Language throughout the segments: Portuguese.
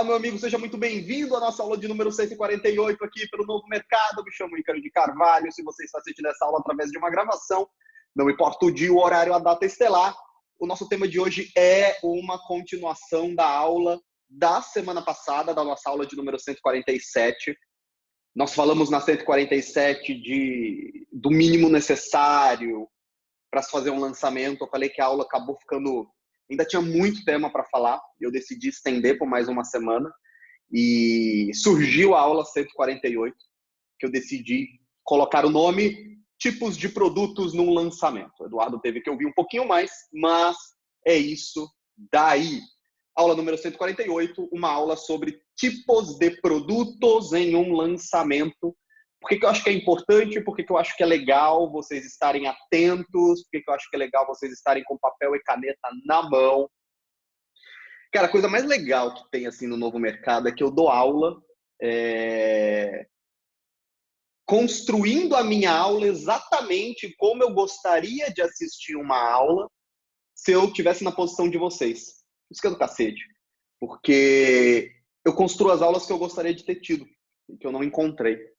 meu amigo, seja muito bem-vindo à nossa aula de número 148 aqui pelo Novo Mercado. Me chamo Ícaro de Carvalho. Se você está assistindo essa aula através de uma gravação, não importa o dia, o horário, a data estelar, o nosso tema de hoje é uma continuação da aula da semana passada, da nossa aula de número 147. Nós falamos na 147 do mínimo necessário para se fazer um lançamento. Eu falei que a aula acabou ficando... Ainda tinha muito tema para falar, eu decidi estender por mais uma semana e surgiu a aula 148, que eu decidi colocar o nome Tipos de Produtos num Lançamento. O Eduardo teve que ouvir um pouquinho mais, mas é isso daí. Aula número 148, uma aula sobre tipos de produtos em um lançamento. Por que eu acho que é importante? Por que eu acho que é legal vocês estarem atentos? Por que eu acho que é legal vocês estarem com papel e caneta na mão? Cara, a coisa mais legal que tem assim no Novo Mercado é que eu dou aula construindo a minha aula exatamente como eu gostaria de assistir uma aula se eu estivesse na posição de vocês. Isso que é do cacete. Porque eu construo as aulas que eu gostaria de ter tido e que eu não encontrei.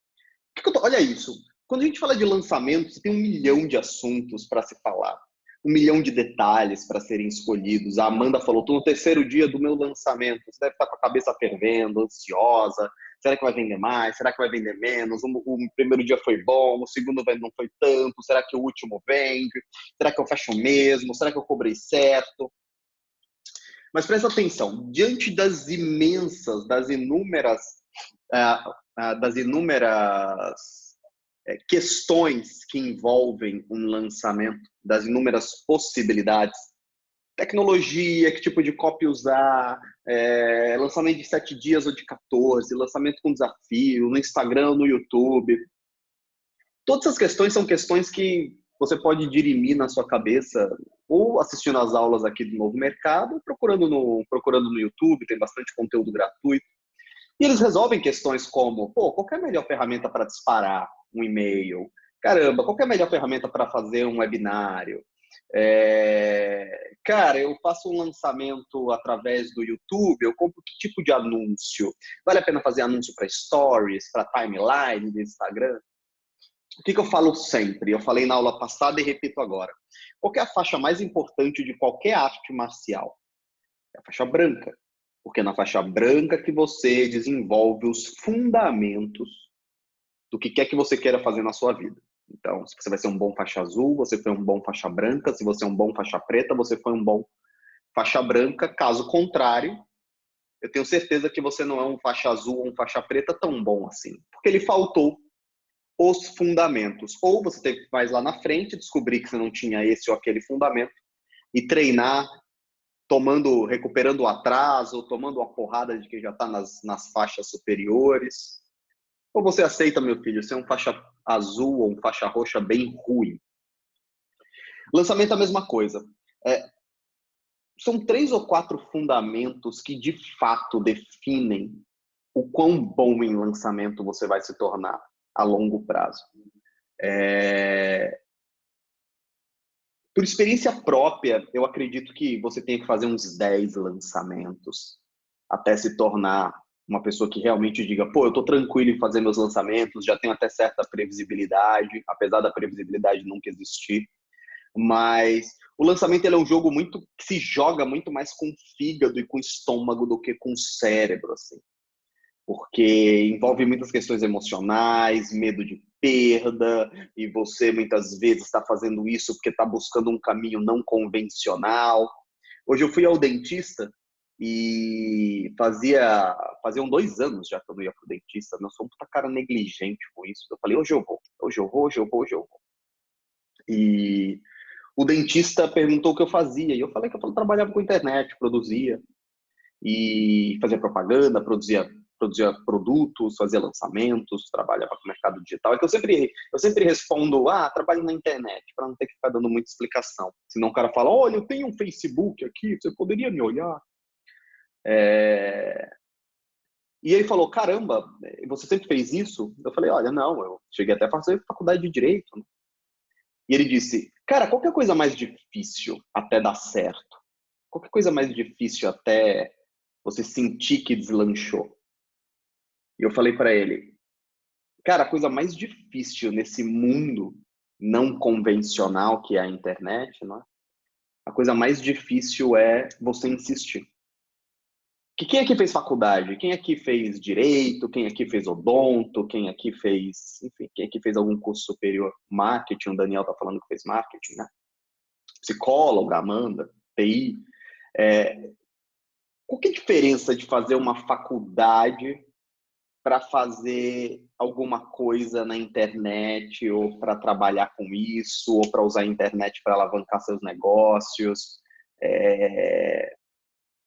Olha isso. Quando a gente fala de lançamento, você tem 1 milhão de assuntos para se falar. 1 milhão de detalhes para serem escolhidos. A Amanda falou, estou no 3º dia do meu lançamento. Você deve estar com a cabeça fervendo, ansiosa. Será que vai vender mais? Será que vai vender menos? O primeiro dia foi bom, o segundo não foi tanto. Será que o último vende? Será que eu fecho mesmo? Será que eu cobrei certo? Mas presta atenção, diante das inúmeras questões que envolvem um lançamento, das inúmeras possibilidades, tecnologia, que tipo de copy usar, lançamento de 7 dias ou de 14, lançamento com desafio, no Instagram, no YouTube. Todas essas questões são questões que você pode dirimir na sua cabeça ou assistindo às aulas aqui do Novo Mercado, procurando no YouTube, tem bastante conteúdo gratuito. E eles resolvem questões como, qual é a melhor ferramenta para disparar um e-mail? Caramba, qual é a melhor ferramenta para fazer um webinário? Cara, eu faço um lançamento através do YouTube, eu compro que tipo de anúncio? Vale a pena fazer anúncio para stories, para timeline do Instagram? O que eu falo sempre? Eu falei na aula passada e repito agora. Qual é a faixa mais importante de qualquer arte marcial? É a faixa branca. Porque é na faixa branca que você desenvolve os fundamentos do que quer que você queira fazer na sua vida. Então, se você vai ser um bom faixa azul, você foi um bom faixa branca. Se você é um bom faixa preta, você foi um bom faixa branca. Caso contrário, eu tenho certeza que você não é um faixa azul ou um faixa preta tão bom assim. Porque ele faltou os fundamentos. Ou você tem que mais lá na frente, descobrir que você não tinha esse ou aquele fundamento e treinar recuperando o atraso, tomando uma porrada de quem já está nas faixas superiores. Ou você aceita, meu filho, ser um faixa azul ou um faixa roxa bem ruim. Lançamento é a mesma coisa. São 3 ou 4 fundamentos que, de fato, definem o quão bom em lançamento você vai se tornar a longo prazo. Por experiência própria, eu acredito que você tem que fazer uns 10 lançamentos até se tornar uma pessoa que realmente diga, eu tô tranquilo em fazer meus lançamentos, já tenho até certa previsibilidade, apesar da previsibilidade nunca existir. Mas o lançamento ele é um jogo que se joga muito mais com o fígado e com o estômago do que com o cérebro, assim. Porque envolve muitas questões emocionais, medo de perda, e você muitas vezes está fazendo isso porque está buscando um caminho não convencional. Hoje eu fui ao dentista e faziam 2 anos já que eu não ia pro dentista. Eu sou um puta cara negligente com isso. Eu falei, hoje eu vou. E o dentista perguntou o que eu fazia, e eu falei que eu trabalhava com internet, produzia, e fazia propaganda, produzia produtos, fazia lançamentos, trabalhava com o mercado digital. É que eu sempre respondo, trabalho na internet, para não ter que ficar dando muita explicação. Senão o cara fala, olha, eu tenho um Facebook aqui, você poderia me olhar? E ele falou, caramba, você sempre fez isso? Eu falei, olha, não, eu cheguei até a fazer faculdade de Direito. Né? E ele disse, cara, qualquer coisa mais difícil até dar certo, qualquer coisa mais difícil até Você sentir que deslanchou. E eu falei para ele, cara, a coisa mais difícil nesse mundo não convencional que é a internet, né? A coisa mais difícil é você insistir. Quem aqui fez faculdade? Quem aqui fez direito? Quem aqui fez odonto? Quem aqui fez, enfim, quem aqui fez algum curso superior? Marketing, o Daniel tá falando que fez marketing, né? Psicóloga, Amanda, TI. Qual que é a diferença de fazer uma faculdade para fazer alguma coisa na internet, ou para trabalhar com isso, ou para usar a internet para alavancar seus negócios?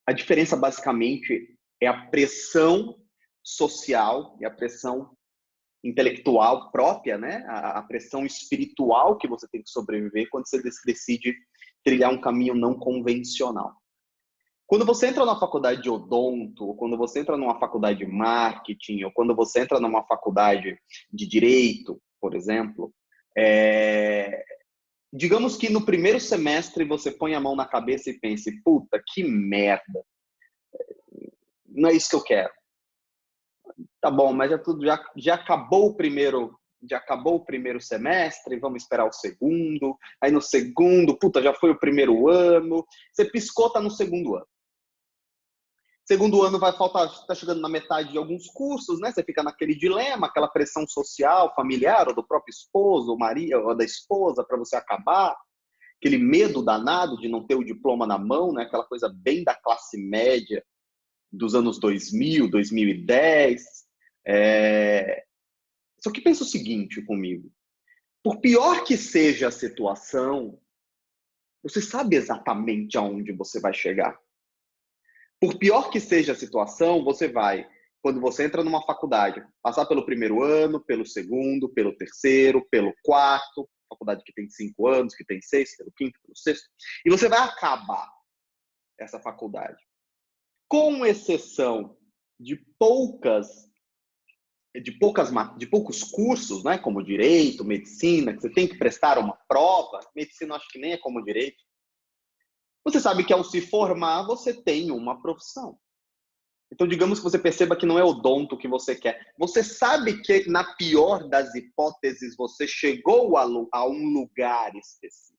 A diferença, basicamente, é a pressão social e a pressão intelectual própria, né? A pressão espiritual que você tem que sobreviver quando você decide trilhar um caminho não convencional. Quando você entra na faculdade de odonto, ou quando você entra numa faculdade de marketing, ou quando você entra numa faculdade de direito, por exemplo, digamos que no primeiro semestre você põe a mão na cabeça e pense, puta, que merda, não é isso que eu quero. Tá bom, mas já acabou o primeiro semestre, vamos esperar o segundo. Aí no segundo, puta, já foi o primeiro ano. Você piscou, tá no segundo ano. Segundo ano vai faltar, tá chegando na metade de alguns cursos, né? Você fica naquele dilema, aquela pressão social, familiar, ou do próprio esposo, ou marido, ou da esposa, para você acabar. Aquele medo danado de não ter o diploma na mão, né? Aquela coisa bem da classe média dos anos 2000, 2010. Só que pensa o seguinte comigo. Por pior que seja a situação, você sabe exatamente aonde você vai chegar. Por pior que seja a situação, você vai, quando você entra numa faculdade, passar pelo primeiro ano, pelo segundo, pelo terceiro, pelo quarto, faculdade que tem 5 anos, que tem 6, pelo quinto, pelo sexto, e você vai acabar essa faculdade. Com exceção de poucos cursos, né, como direito, medicina, que você tem que prestar uma prova. Medicina acho que nem é como direito. Você sabe que ao se formar, você tem uma profissão. Então, digamos que você perceba que não é odonto que você quer. Você sabe que, na pior das hipóteses, você chegou a um lugar específico.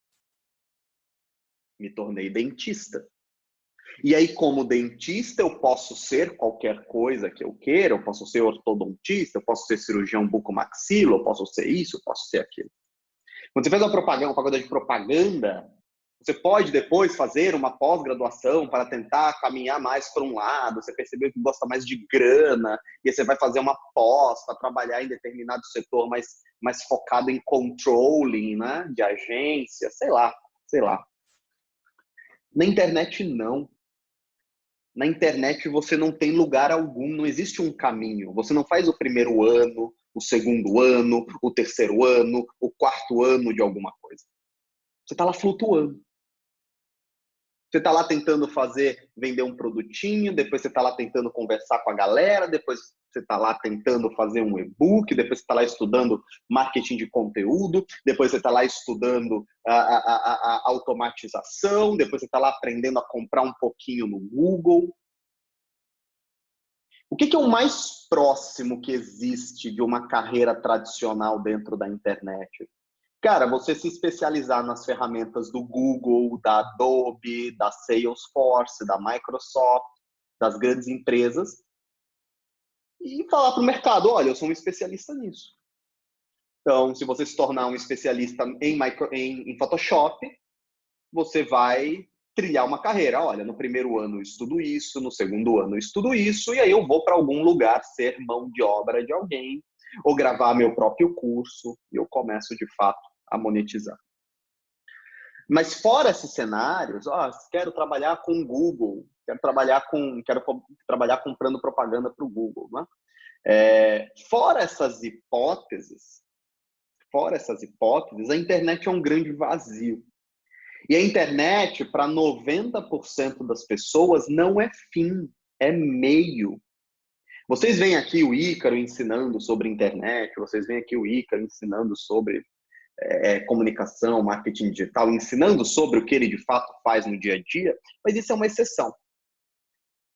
Me tornei dentista. E aí, como dentista, eu posso ser qualquer coisa que eu queira, eu posso ser ortodontista, eu posso ser cirurgião bucomaxilo, eu posso ser isso, eu posso ser aquilo. Quando você faz uma faculdade de propaganda, você pode depois fazer uma pós-graduação para tentar caminhar mais para um lado, você percebeu que gosta mais de grana, e aí você vai fazer uma pós para trabalhar em determinado setor mais focado em controlling, né, de agência, sei lá. Na internet, não. Na internet você não tem lugar algum, não existe um caminho. Você não faz o primeiro ano, o segundo ano, o terceiro ano, o quarto ano de alguma coisa. Você está lá flutuando. Você está lá tentando vender um produtinho, depois você está lá tentando conversar com a galera, depois você está lá tentando fazer um e-book, depois você está lá estudando marketing de conteúdo, depois você está lá estudando a automatização, depois você está lá aprendendo a comprar um pouquinho no Google. O que é o mais próximo que existe de uma carreira tradicional dentro da internet? Cara, você se especializar nas ferramentas do Google, da Adobe, da Salesforce, da Microsoft, das grandes empresas, e falar para o mercado, olha, eu sou um especialista nisso. Então, se você se tornar um especialista em Photoshop, você vai trilhar uma carreira. Olha, no primeiro ano eu estudo isso, no segundo ano eu estudo isso, e aí eu vou para algum lugar ser mão de obra de alguém, ou gravar meu próprio curso, e eu começo, de fato, a monetizar. Mas fora esses cenários, quero trabalhar com o Google, quero trabalhar comprando propaganda para o Google, né? Fora essas hipóteses, a internet é um grande vazio. E a internet, para 90% das pessoas, não é fim, é meio. Vocês veem aqui o Ícaro ensinando sobre internet, vocês veem aqui o Ícaro ensinando sobre comunicação, marketing digital, ensinando sobre o que ele de fato faz no dia a dia, mas isso é uma exceção.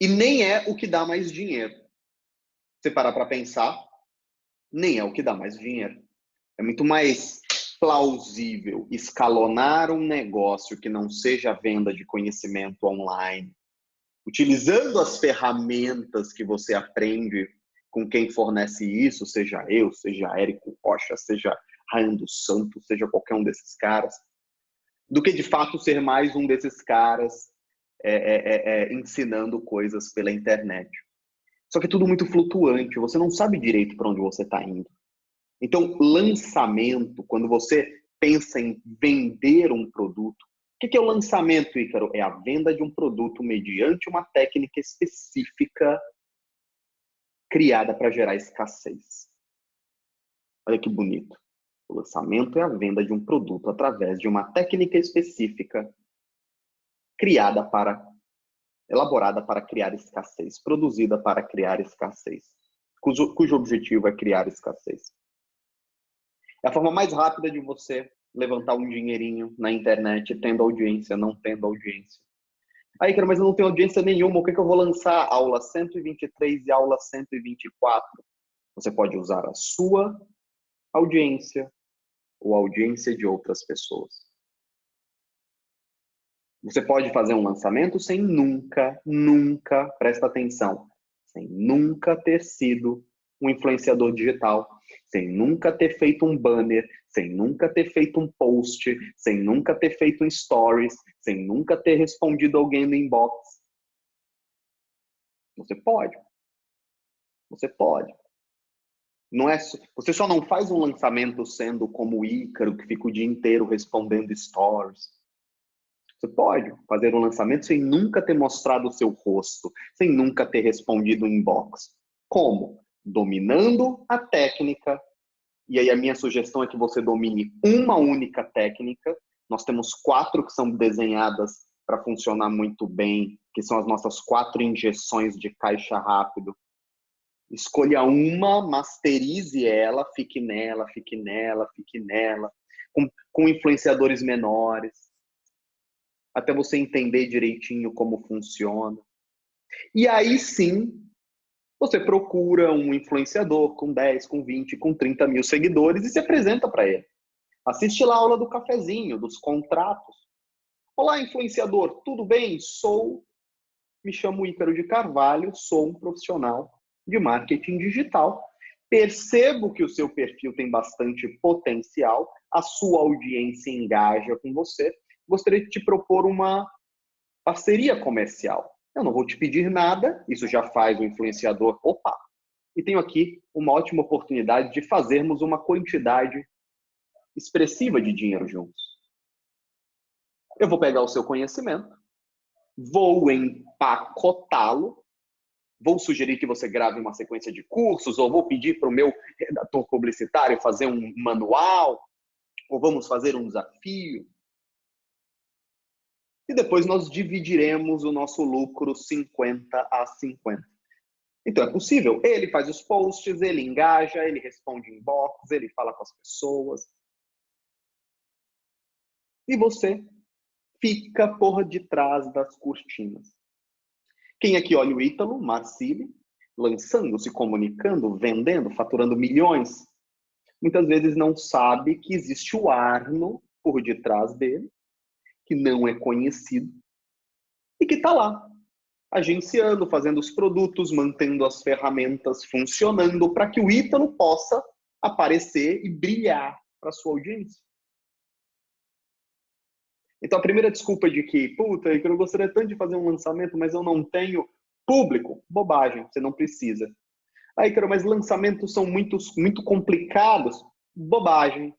E nem é o que dá mais dinheiro. Se parar para pensar, nem é o que dá mais dinheiro. É muito mais plausível escalonar um negócio que não seja a venda de conhecimento online, utilizando as ferramentas que você aprende com quem fornece isso, seja eu, seja Érico Rocha, seja Ryan dos Santos, seja qualquer um desses caras, do que de fato ser mais um desses caras ensinando coisas pela internet. Só que é tudo muito flutuante, você não sabe direito para onde você está indo. Então, lançamento, quando você pensa em vender um produto, o que é o lançamento, Ícaro? É a venda de um produto mediante uma técnica específica criada para gerar escassez. Olha que bonito. O lançamento é a venda de um produto através de uma técnica específica elaborada para criar escassez, produzida para criar escassez, cujo objetivo é criar escassez. É a forma mais rápida de você levantar um dinheirinho na internet, tendo audiência, não tendo audiência. Aí, cara, mas eu não tenho audiência nenhuma, o que eu vou lançar? Aula 123 e aula 124. Você pode usar a sua audiência ou a audiência de outras pessoas. Você pode fazer um lançamento sem nunca, presta atenção, sem nunca ter sido um influenciador digital, sem nunca ter feito um banner, sem nunca ter feito um post, sem nunca ter feito um stories, sem nunca ter respondido alguém no inbox. Você pode. Você pode. Não é, você só não faz um lançamento sendo como o Ícaro, que fica o dia inteiro respondendo stories. Você pode fazer um lançamento sem nunca ter mostrado o seu rosto, sem nunca ter respondido um inbox. Como? Dominando a técnica. E aí a minha sugestão é que você domine uma única técnica. Nós temos 4 que são desenhadas para funcionar muito bem, que são as nossas 4 injeções de caixa rápido. Escolha uma, masterize ela, fique nela, fique nela, fique nela, com influenciadores menores, até você entender direitinho como funciona. E aí sim, você procura um influenciador com 10, com 20, com 30 mil seguidores e se apresenta para ele. Assiste lá a aula do cafezinho, dos contratos. Olá, influenciador, tudo bem? Me chamo Ícaro de Carvalho, sou um profissional de marketing digital. Percebo que o seu perfil tem bastante potencial, a sua audiência engaja com você. Gostaria de te propor uma parceria comercial. Eu não vou te pedir nada, isso já faz o influenciador, opa, e tenho aqui uma ótima oportunidade de fazermos uma quantidade expressiva de dinheiro juntos. Eu vou pegar o seu conhecimento, vou empacotá-lo, vou sugerir que você grave uma sequência de cursos, ou vou pedir para o meu redator publicitário fazer um manual, ou vamos fazer um desafio. E depois nós dividiremos o nosso lucro 50 a 50. Então é possível. Ele faz os posts, ele engaja, ele responde inbox, ele fala com as pessoas. E você fica por detrás das cortinas. Quem aqui olha o Ítalo Marcilli, lançando, se comunicando, vendendo, faturando milhões, muitas vezes não sabe que existe o Arno por detrás dele, que não é conhecido, e que está lá, agenciando, fazendo os produtos, mantendo as ferramentas funcionando para que o Ítalo possa aparecer e brilhar para a sua audiência. Então, a primeira desculpa de que, puta, eu gostaria tanto de fazer um lançamento, mas eu não tenho público, bobagem, você não precisa. Aí, cara, mas lançamentos são muito complicados, bobagem,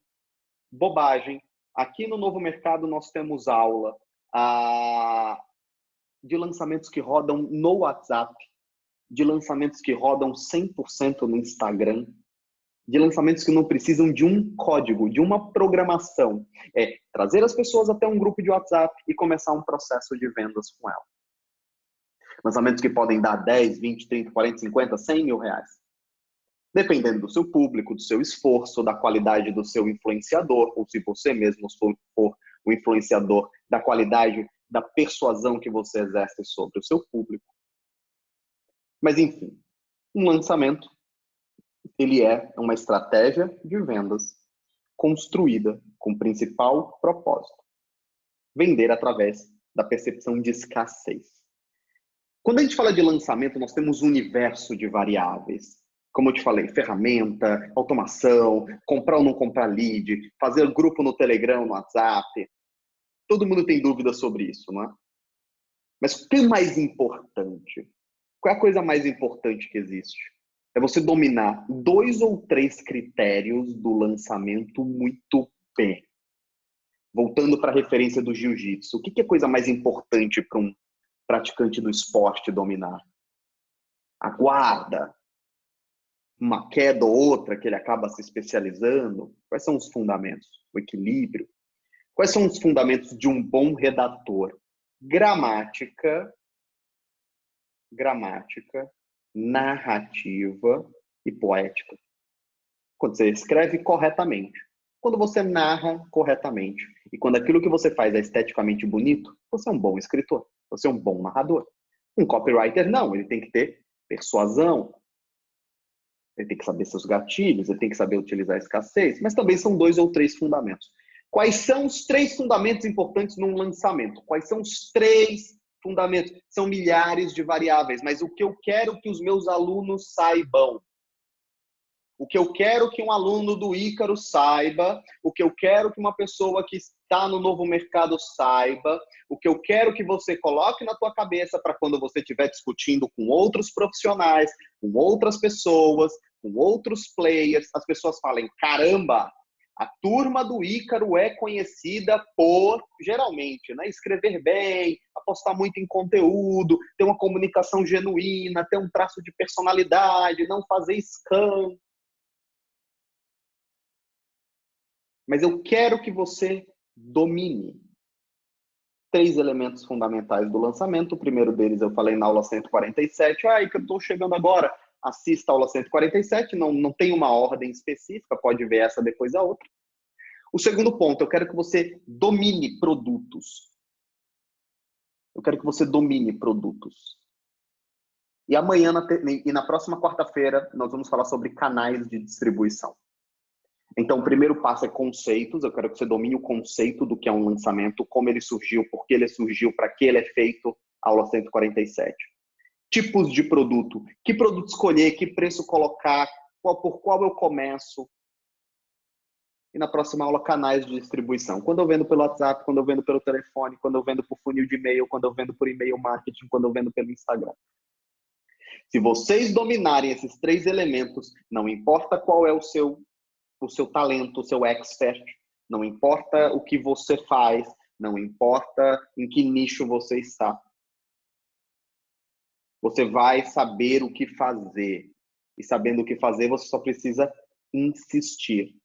bobagem. Aqui no Novo Mercado nós temos aula de lançamentos que rodam no WhatsApp, de lançamentos que rodam 100% no Instagram, de lançamentos que não precisam de um código, de uma programação. É trazer as pessoas até um grupo de WhatsApp e começar um processo de vendas com ela. Lançamentos que podem dar 10, 20, 30, 40, 50, 100 mil reais. Dependendo do seu público, do seu esforço, da qualidade do seu influenciador, ou se você mesmo for o influenciador, da qualidade da persuasão que você exerce sobre o seu público. Mas, enfim, um lançamento, ele é uma estratégia de vendas construída com o principal propósito: vender através da percepção de escassez. Quando a gente fala de lançamento, nós temos um universo de variáveis. Como eu te falei, ferramenta, automação, comprar ou não comprar lead, fazer grupo no Telegram, no WhatsApp. Todo mundo tem dúvidas sobre isso, não é? Mas o que é mais importante? Qual é a coisa mais importante que existe? É você dominar 2 ou 3 critérios do lançamento muito bem. Voltando para a referência do jiu-jitsu, o que é a coisa mais importante para um praticante do esporte dominar? A guarda, uma queda ou outra que ele acaba se especializando? Quais são os fundamentos? O equilíbrio? Quais são os fundamentos de um bom redator? Gramática, narrativa e poética. Quando você escreve corretamente, quando você narra corretamente e quando aquilo que você faz é esteticamente bonito, você é um bom escritor, você é um bom narrador. Um copywriter não, ele tem que ter persuasão, ele tem que saber seus gatilhos, ele tem que saber utilizar a escassez, mas também são 2 ou 3 fundamentos. Quais são os 3 fundamentos importantes num lançamento? Quais são os 3 fundamentos? São milhares de variáveis, mas o que eu quero que os meus alunos saibam, o que eu quero que um aluno do Ícaro saiba, o que eu quero que uma pessoa que está no novo mercado saiba, o que eu quero que você coloque na tua cabeça para quando você estiver discutindo com outros profissionais, com outras pessoas, com outros players, as pessoas falem: caramba, a turma do Ícaro é conhecida por, geralmente, né, escrever bem, apostar muito em conteúdo, ter uma comunicação genuína, ter um traço de personalidade, não fazer scam. Mas eu quero que você domine 3 elementos fundamentais do lançamento. O primeiro deles eu falei na aula 147. Que eu estou chegando agora. Assista a aula 147. Não tem uma ordem específica. Pode ver essa depois a outra. O segundo ponto, eu quero que você domine produtos. Eu quero que você domine produtos. E amanhã e na próxima quarta-feira nós vamos falar sobre canais de distribuição. Então, o primeiro passo é conceitos. Eu quero que você domine o conceito do que é um lançamento, como ele surgiu, por que ele surgiu, para que ele é feito, aula 147. Tipos de produto. Que produto escolher, que preço colocar, por qual eu começo. E na próxima aula, canais de distribuição. Quando eu vendo pelo WhatsApp, quando eu vendo pelo telefone, quando eu vendo por funil de e-mail, quando eu vendo por e-mail marketing, quando eu vendo pelo Instagram. Se vocês dominarem esses 3 elementos, não importa qual é o seu talento, o seu expert, não importa o que você faz, não importa em que nicho você está. Você vai saber o que fazer. E sabendo o que fazer, você só precisa insistir.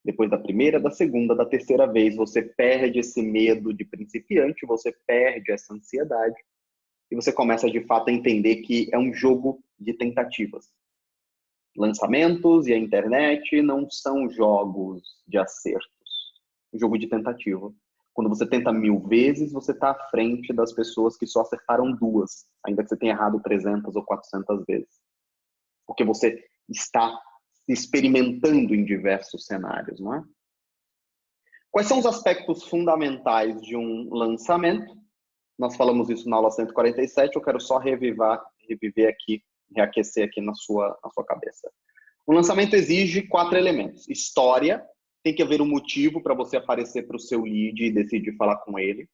Depois da primeira, da segunda, da terceira vez, você perde esse medo de principiante, você perde essa ansiedade e você começa de fato a entender que é um jogo de tentativas. Lançamentos e a internet não são jogos de acertos, é um jogo de tentativa. Quando você tenta 1000 vezes, você está à frente das pessoas que só acertaram 2, ainda que você tenha errado 300 ou 400 vezes. Porque você está experimentando em diversos cenários, não é? Quais são os aspectos fundamentais de um lançamento? Nós falamos isso na aula 147, eu quero só reviver aqui, reaquecer aqui na sua cabeça. O lançamento exige 4 elementos. História, tem que haver um motivo para você aparecer para o seu lead e decidir falar com ele.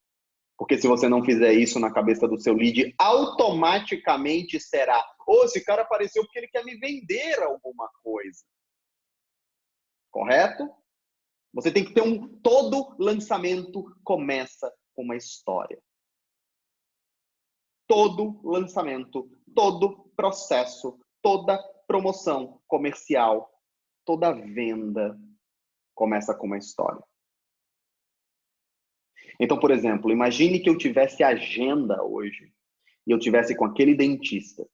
Porque se você não fizer isso na cabeça do seu lead, automaticamente será: esse cara apareceu porque ele quer me vender alguma coisa. Correto? Você tem que ter todo lançamento começa com uma história. Todo lançamento, todo processo, toda promoção comercial, toda venda começa com uma história. Então, por exemplo, imagine que eu tivesse agenda hoje e eu tivesse com aquele dentista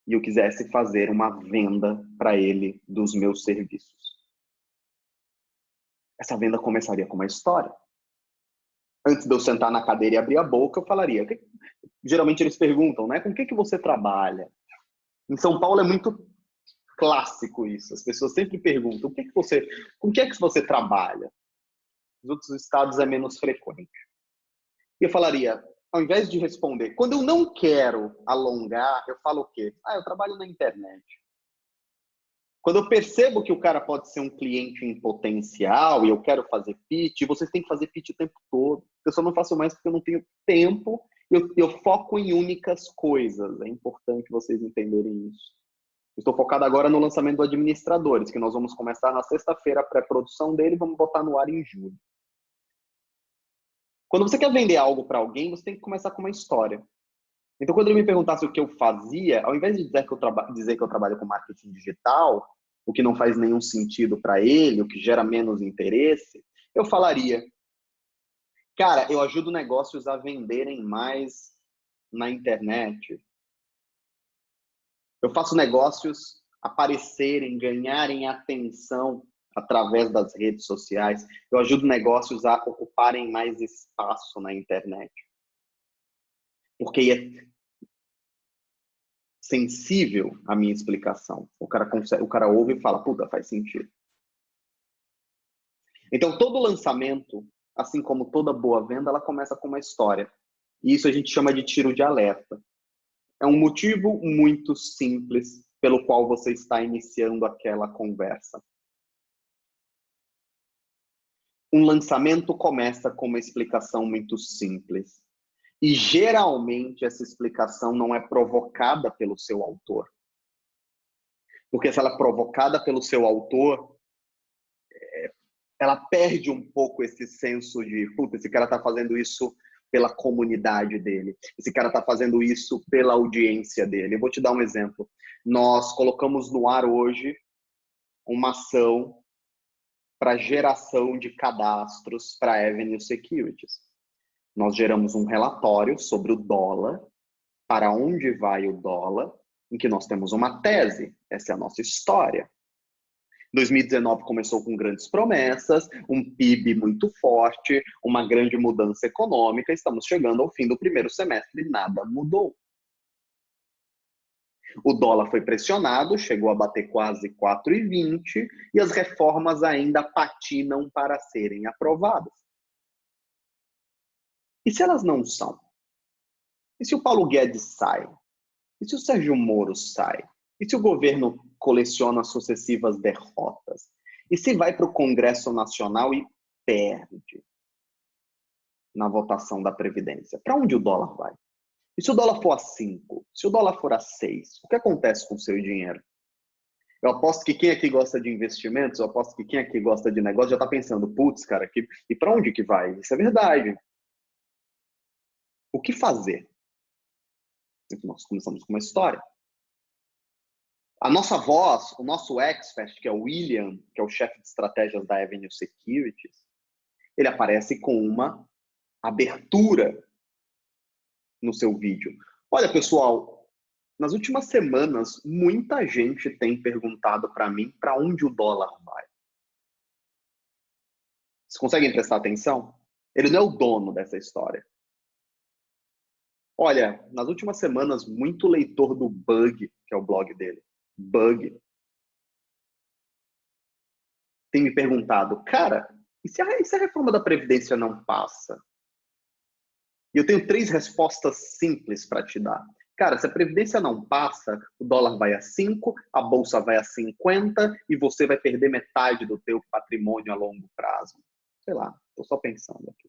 e eu quisesse fazer uma venda para ele dos meus serviços. Essa venda começaria com uma história. Antes de eu sentar na cadeira e abrir a boca, eu falaria. Geralmente eles perguntam, né? Com o que você trabalha? Em São Paulo é muito clássico isso. As pessoas sempre perguntam, com o que é que você trabalha? Nos outros estados é menos frequente. E eu falaria, ao invés de responder, quando eu não quero alongar, eu falo o quê? Eu trabalho na internet. Quando eu percebo que o cara pode ser um cliente em potencial e eu quero fazer pitch, vocês têm que fazer pitch o tempo todo. Eu só não faço mais porque eu não tenho tempo. Eu foco em únicas coisas. É importante vocês entenderem isso. Estou focado agora no lançamento do Administradores, que nós vamos começar na sexta-feira a pré-produção dele e vamos botar no ar em julho. Quando você quer vender algo para alguém, você tem que começar com uma história. Então, quando ele me perguntasse o que eu fazia, ao invés de dizer que eu trabalho com marketing digital, o que não faz nenhum sentido para ele, o que gera menos interesse, eu falaria, cara, eu ajudo negócios a venderem mais na internet. Eu faço negócios aparecerem, ganharem atenção através das redes sociais. Eu ajudo negócios a ocuparem mais espaço na internet. Porque é sensível a minha explicação. O cara ouve e fala, puta, faz sentido. Então, todo lançamento, assim como toda boa venda, ela começa com uma história. E isso a gente chama de tiro de alerta. É um motivo muito simples pelo qual você está iniciando aquela conversa. Um lançamento começa com uma explicação muito simples. E geralmente essa explicação não é provocada pelo seu autor. Porque se ela é provocada pelo seu autor, ela perde um pouco esse senso de, puta, esse cara está fazendo isso pela comunidade dele. Esse cara está fazendo isso pela audiência dele. Eu vou te dar um exemplo. Nós colocamos no ar hoje uma ação para geração de cadastros para a Avenue Securities. Nós geramos um relatório sobre o dólar, para onde vai o dólar, em que nós temos uma tese. Essa é a nossa história. 2019 começou com grandes promessas, um PIB muito forte, uma grande mudança econômica. Estamos chegando ao fim do primeiro semestre e nada mudou. O dólar foi pressionado, chegou a bater quase 4,20 e as reformas ainda patinam para serem aprovadas. E se elas não são? E se o Paulo Guedes sai? E se o Sérgio Moro sai? E se o governo coleciona sucessivas derrotas? E se vai para o Congresso Nacional e perde na votação da Previdência? Para onde o dólar vai? E se o dólar for a 5? Se o dólar for a 6? O que acontece com o seu dinheiro? Eu aposto que quem aqui gosta de investimentos, eu aposto que quem aqui gosta de negócio já está pensando, putz, cara, e para onde que vai? Isso é verdade. O que fazer? Nós começamos com uma história. A nossa voz, o nosso expert, que é o William, que é o chefe de estratégias da Avenue Securities, ele aparece com uma abertura no seu vídeo. Olha, pessoal, nas últimas semanas, muita gente tem perguntado para mim para onde o dólar vai. Vocês conseguem prestar atenção? Ele não é o dono dessa história. Olha, nas últimas semanas, muito leitor do Bug, que é o blog dele, Bug, tem me perguntado, cara, e se a reforma da Previdência não passa? E eu tenho 3 respostas simples para te dar. Cara, se a Previdência não passa, o dólar vai a 5, a bolsa vai a 50 e você vai perder metade do teu patrimônio a longo prazo. Sei lá, estou só pensando aqui.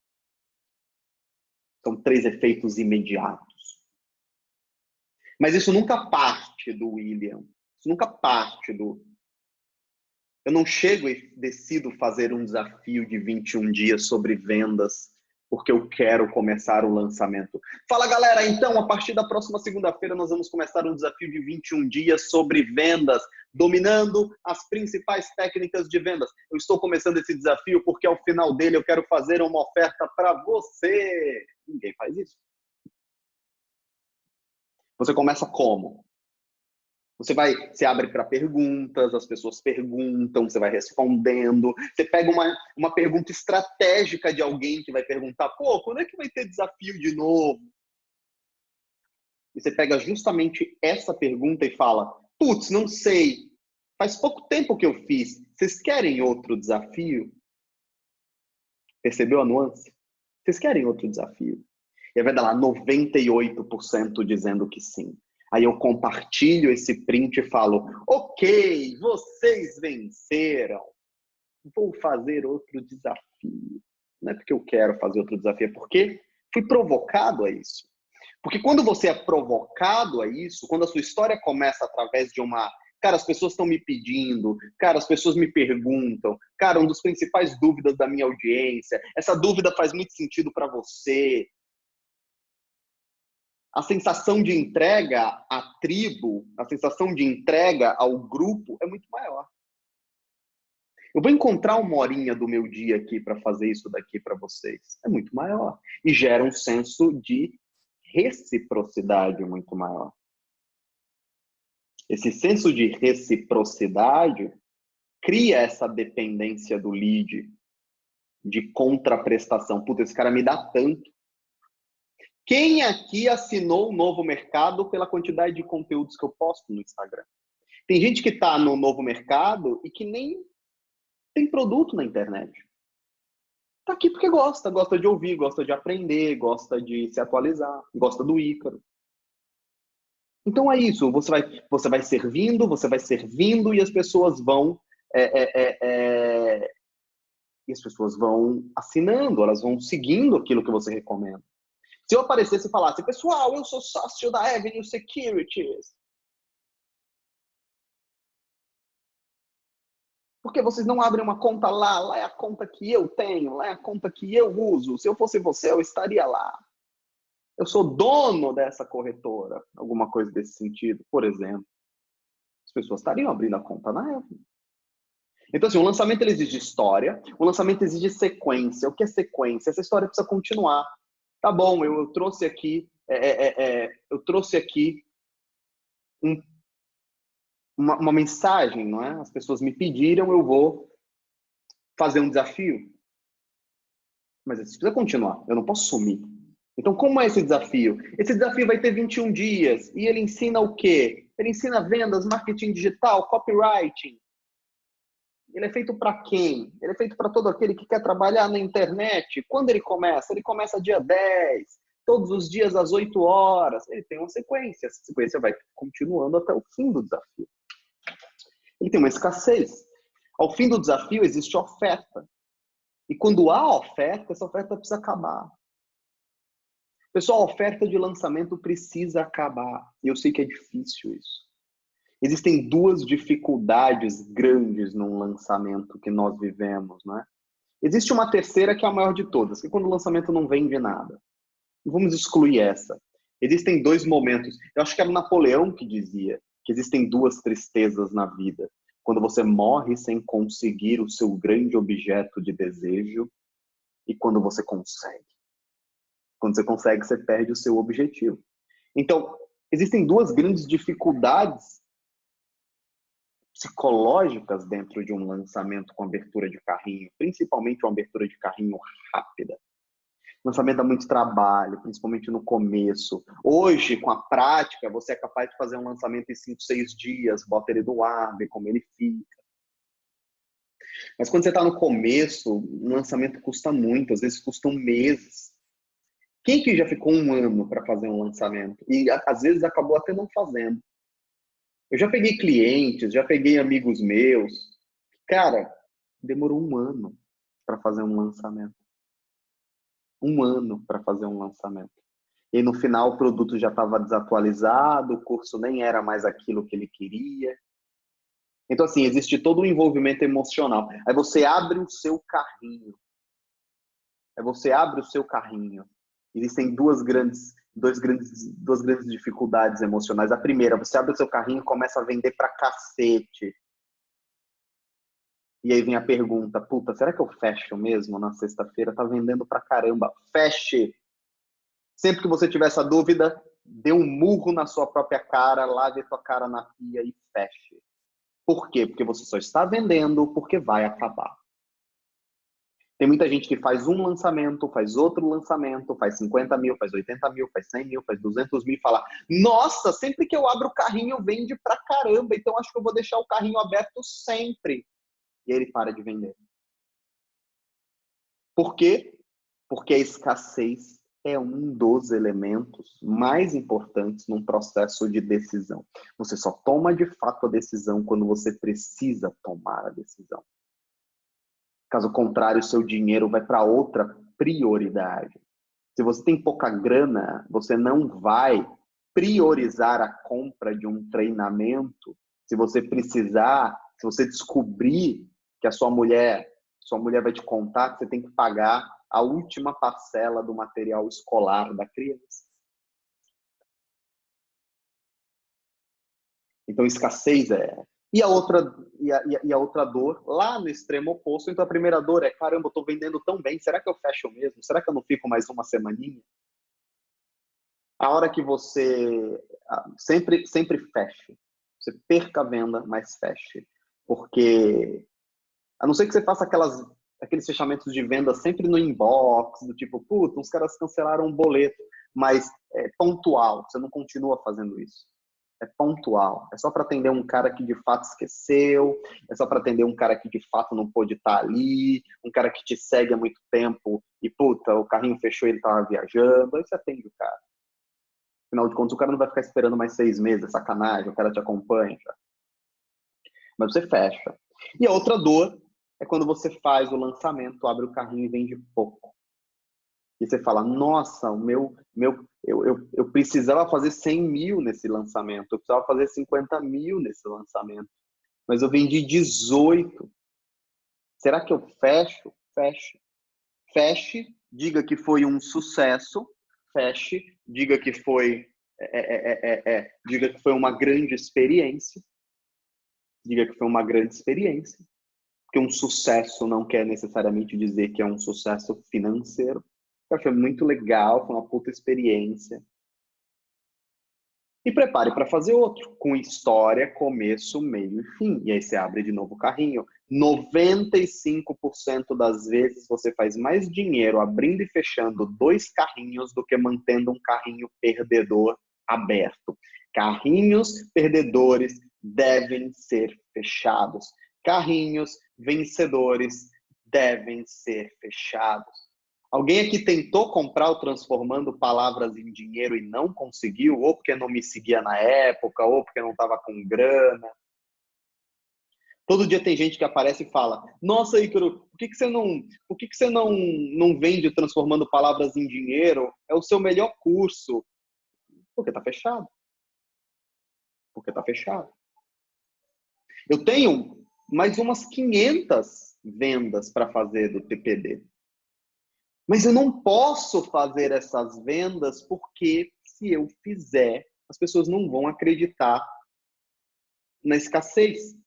São 3 efeitos imediatos. Mas isso nunca parte do William. Isso nunca parte do... Eu não chego e decido fazer um desafio de 21 dias sobre vendas porque eu quero começar o lançamento. Fala, galera, então, a partir da próxima segunda-feira nós vamos começar um desafio de 21 dias sobre vendas, dominando as principais técnicas de vendas. Eu estou começando esse desafio porque ao final dele eu quero fazer uma oferta para você. Ninguém faz isso. Você começa como? Você abre para perguntas, as pessoas perguntam, você vai respondendo. Você pega uma pergunta estratégica de alguém que vai perguntar, pô, quando é que vai ter desafio de novo? E você pega justamente essa pergunta e fala, putz, não sei, faz pouco tempo que eu fiz, vocês querem outro desafio? Percebeu a nuance? Vocês querem outro desafio? E vai dar lá 98% dizendo que sim. Aí eu compartilho esse print e falo, ok, vocês venceram. Vou fazer outro desafio. Não é porque eu quero fazer outro desafio, é porque fui provocado a isso. Porque quando você é provocado a isso, quando a sua história começa através de uma... Cara, as pessoas estão me pedindo, cara, as pessoas me perguntam, cara, uma das principais dúvidas da minha audiência, essa dúvida faz muito sentido para você. A sensação de entrega à tribo, a sensação de entrega ao grupo é muito maior. Eu vou encontrar uma horinha do meu dia aqui para fazer isso daqui para vocês. É muito maior. E gera um senso de reciprocidade muito maior. Esse senso de reciprocidade cria essa dependência do lead, de contraprestação. Puta, esse cara me dá tanto. Quem aqui assinou o Novo Mercado pela quantidade de conteúdos que eu posto no Instagram? Tem gente que está no Novo Mercado e que nem tem produto na internet. Tá aqui porque gosta de ouvir, gosta de aprender, gosta de se atualizar, gosta do Ícaro. Então é isso, você vai servindo e as pessoas vão e as pessoas vão assinando, elas vão seguindo aquilo que você recomenda. Se eu aparecesse e falasse, pessoal, eu sou sócio da Avenue Securities, por que vocês não abrem uma conta lá? Lá é a conta que eu tenho, lá é a conta que eu uso. Se eu fosse você, eu estaria lá. Eu sou dono dessa corretora. Alguma coisa desse sentido, por exemplo. As pessoas estariam abrindo a conta na Avenue. Então, assim, o lançamento ele exige história, o lançamento exige sequência. O que é sequência? Essa história precisa continuar. Tá bom, eu trouxe aqui, uma mensagem, não é? As pessoas me pediram, eu vou fazer um desafio. Mas isso precisa continuar, eu não posso sumir. Então, como é esse desafio? Esse desafio vai ter 21 dias e ele ensina o quê? Ele ensina vendas, marketing digital, copywriting. Ele é feito para quem? Ele é feito para todo aquele que quer trabalhar na internet. Quando ele começa? Ele começa dia 10, todos os dias às 8 horas. Ele tem uma sequência. Essa sequência vai continuando até o fim do desafio. Ele tem uma escassez. Ao fim do desafio existe oferta. E quando há oferta, essa oferta precisa acabar. Pessoal, a oferta de lançamento precisa acabar. E eu sei que é difícil isso. Existem duas dificuldades grandes num lançamento que nós vivemos, não é? Existe uma terceira que é a maior de todas, que é quando o lançamento não vende nada. E vamos excluir essa. Existem dois momentos. Eu acho que era Napoleão que dizia que existem duas tristezas na vida. Quando você morre sem conseguir o seu grande objeto de desejo e quando você consegue. Quando você consegue, você perde o seu objetivo. Então, existem duas grandes dificuldades psicológicas dentro de um lançamento com abertura de carrinho, principalmente uma abertura de carrinho rápida. Lançamento dá muito trabalho, principalmente no começo. Hoje, com a prática, você é capaz de fazer um lançamento em 5, 6 dias, bota ele no ar, vê como ele fica. Mas quando você está no começo, o lançamento custa muito, às vezes custam meses. Quem que já ficou um ano para fazer um lançamento? E às vezes acabou até não fazendo. Eu já peguei clientes, já peguei amigos meus. Cara, demorou um ano para fazer um lançamento. Um ano para fazer um lançamento. E no final o produto já estava desatualizado, o curso nem era mais aquilo que ele queria. Então, assim, existe todo um envolvimento emocional. Aí você abre o seu carrinho. Existem duas grandes dificuldades emocionais. A primeira, você abre o seu carrinho e começa a vender pra cacete. E aí vem a pergunta, puta, será que eu fecho mesmo na sexta-feira? Tá vendendo pra caramba. Feche! Sempre que você tiver essa dúvida, dê um murro na sua própria cara, lave a tua cara na pia e feche. Por quê? Porque você só está vendendo porque vai acabar. Tem muita gente que faz um lançamento, faz outro lançamento, faz 50 mil, faz 80 mil, faz 100 mil, faz 200 mil e fala: nossa, sempre que eu abro o carrinho vende pra caramba, então acho que eu vou deixar o carrinho aberto sempre. E ele para de vender. Por quê? Porque a escassez é um dos elementos mais importantes num processo de decisão. Você só toma de fato a decisão quando você precisa tomar a decisão. Caso contrário, o seu dinheiro vai para outra prioridade. Se você tem pouca grana, você não vai priorizar a compra de um treinamento. Se você precisar, se você descobrir que a sua mulher vai te contar que você tem que pagar a última parcela do material escolar da criança. Então, escassez é... E a outra dor, lá no extremo oposto, então a primeira dor é: caramba, eu estou vendendo tão bem, será que eu fecho mesmo? Será que eu não fico mais uma semaninha? A hora que você sempre feche. Você perca a venda, mas feche. Porque, a não ser que você faça aqueles fechamentos de venda sempre no inbox, do tipo, puta, os caras cancelaram um boleto, mas é pontual, você não continua fazendo isso. É pontual. É só para atender um cara que de fato esqueceu, é só para atender um cara que de fato não pôde estar ali, um cara que te segue há muito tempo e, puta, o carrinho fechou e ele estava viajando, aí você atende o cara. Afinal de contas, o cara não vai ficar esperando mais 6 meses, é sacanagem, o cara te acompanha. Já. Mas você fecha. E a outra dor é quando você faz o lançamento, abre o carrinho e vende pouco. E você fala: nossa, eu precisava fazer 100 mil nesse lançamento, eu precisava fazer 50 mil nesse lançamento, mas eu vendi 18. Será que eu fecho? Feche. Feche, diga que foi um sucesso, feche, diga que foi uma grande experiência, diga que foi uma grande experiência, porque um sucesso não quer necessariamente dizer que é um sucesso financeiro. Foi muito legal, foi uma puta experiência. E prepare para fazer outro, com história, começo, meio e fim. E aí você abre de novo o carrinho. 95% das vezes você faz mais dinheiro abrindo e fechando 2 carrinhos do que mantendo um carrinho perdedor aberto. Carrinhos perdedores devem ser fechados. Carrinhos vencedores devem ser fechados. Alguém aqui tentou comprar o Transformando Palavras em Dinheiro e não conseguiu? Ou porque não me seguia na época, ou porque não estava com grana. Todo dia tem gente que aparece e fala: nossa, Ícaro, por que você não vende Transformando Palavras em Dinheiro? É o seu melhor curso. Porque está fechado. Porque está fechado. Eu tenho mais umas 500 vendas para fazer do TPD. Mas eu não posso fazer essas vendas porque, se eu fizer, as pessoas não vão acreditar na escassez.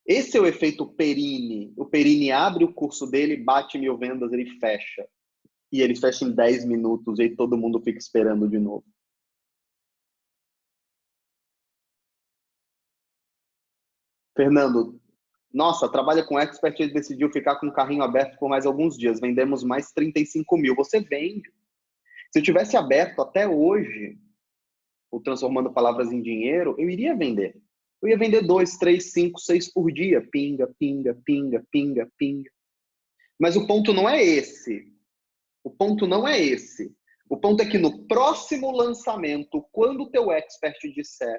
Esse é o efeito Perini. O Perini abre o curso dele, bate 1000 vendas, ele fecha. E ele fecha em 10 minutos e aí todo mundo fica esperando de novo. Fernando, nossa, trabalha com expert e decidiu ficar com o carrinho aberto por mais alguns dias. Vendemos mais 35 mil. Você vende. Se eu tivesse aberto até hoje, o Transformando Palavras em Dinheiro, eu iria vender. Eu ia vender 2, 3, 5, 6 por dia. Pinga, pinga, pinga, pinga, pinga. Mas o ponto não é esse. O ponto não é esse. O ponto é que no próximo lançamento, quando o teu expert disser: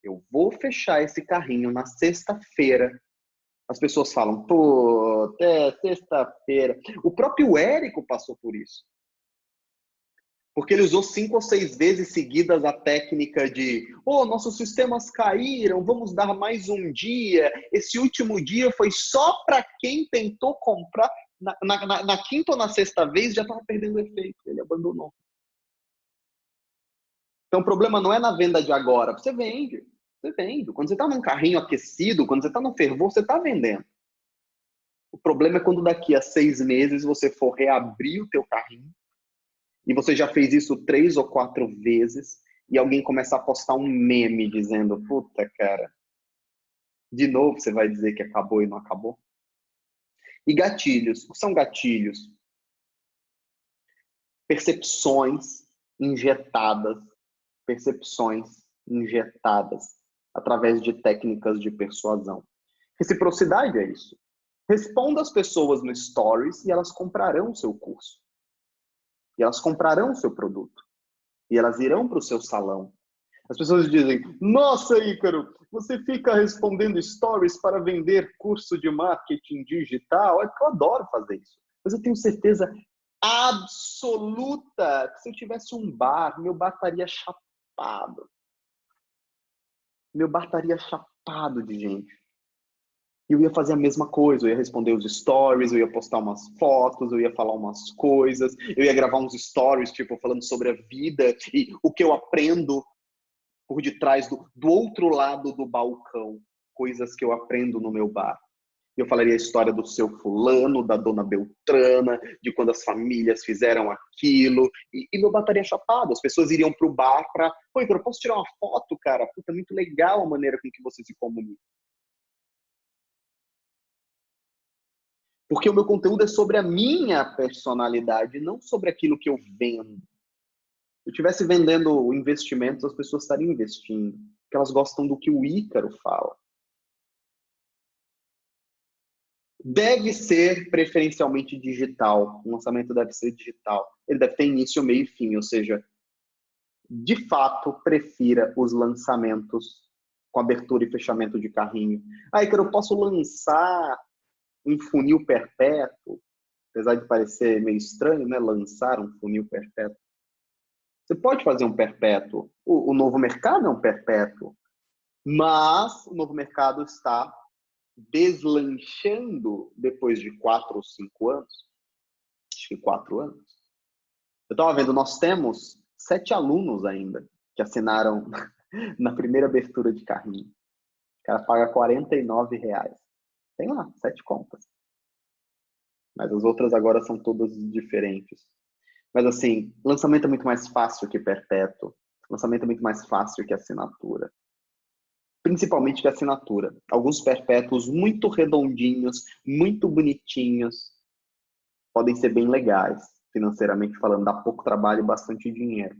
eu vou fechar esse carrinho na sexta-feira, as pessoas falam: pô, é sexta-feira. O próprio Érico passou por isso. Porque ele usou 5 ou 6 vezes seguidas a técnica de: nossos sistemas caíram, vamos dar mais um dia. Esse último dia foi só para quem tentou comprar. Na quinta ou na sexta vez já estava perdendo efeito, ele abandonou. Então o problema não é na venda de agora, você vende. Você vende. Quando você está num carrinho aquecido, quando você está no fervor, você está vendendo. O problema é quando daqui a 6 meses você for reabrir o teu carrinho E você já fez isso 3 ou 4 vezes e alguém começa a postar um meme dizendo, puta, cara, de novo você vai dizer que acabou e não acabou? E gatilhos. O que são gatilhos? Percepções injetadas, percepções injetadas através de técnicas de persuasão. Reciprocidade é isso. Responda as pessoas no Stories e elas comprarão o seu curso. E elas comprarão o seu produto. E elas irão para o seu salão. As pessoas dizem, nossa, Ícaro, você fica respondendo Stories para vender curso de marketing digital. É que eu adoro fazer isso. Mas eu tenho certeza absoluta que se eu tivesse um bar, meu bar estaria chapado. Meu bar estaria chapado de gente. E eu ia fazer a mesma coisa, eu ia responder os stories, eu ia postar umas fotos, eu ia falar umas coisas, eu ia gravar uns stories, tipo, falando sobre a vida e o que eu aprendo por detrás do outro lado do balcão, coisas que eu aprendo no meu bar. Eu falaria a história do seu fulano, da dona Beltrana, de quando as famílias fizeram aquilo, e meu bar estaria chapado. As pessoas iriam pro bar para, pô, eu posso tirar uma foto, cara? Puta, muito legal a maneira com que você se comunica. Porque o meu conteúdo é sobre a minha personalidade, não sobre aquilo que eu vendo. Se eu estivesse vendendo investimentos, as pessoas estariam investindo. Porque elas gostam do que o Ícaro fala. Deve ser preferencialmente digital. O lançamento deve ser digital. Ele deve ter início, meio e fim. Ou seja, de fato, prefira os lançamentos com abertura e fechamento de carrinho. Ah, Ícaro, eu posso lançar um funil perpétuo? Apesar de parecer meio estranho, né? Lançar um funil perpétuo. Você pode fazer um perpétuo. O novo mercado é um perpétuo. Mas o novo mercado está deslanchando depois de 4 ou 5 anos. Acho que 4 anos. Eu estava vendo, nós temos 7 alunos ainda que assinaram na primeira abertura de carrinho. O cara paga R$ 49. Tem lá, 7 contas. Mas as outras agora são todas diferentes. Mas assim, lançamento é muito mais fácil que perpétuo. Lançamento é muito mais fácil que assinatura. Principalmente que assinatura. Alguns perpétuos muito redondinhos, muito bonitinhos, podem ser bem legais, financeiramente falando, dá pouco trabalho e bastante dinheiro.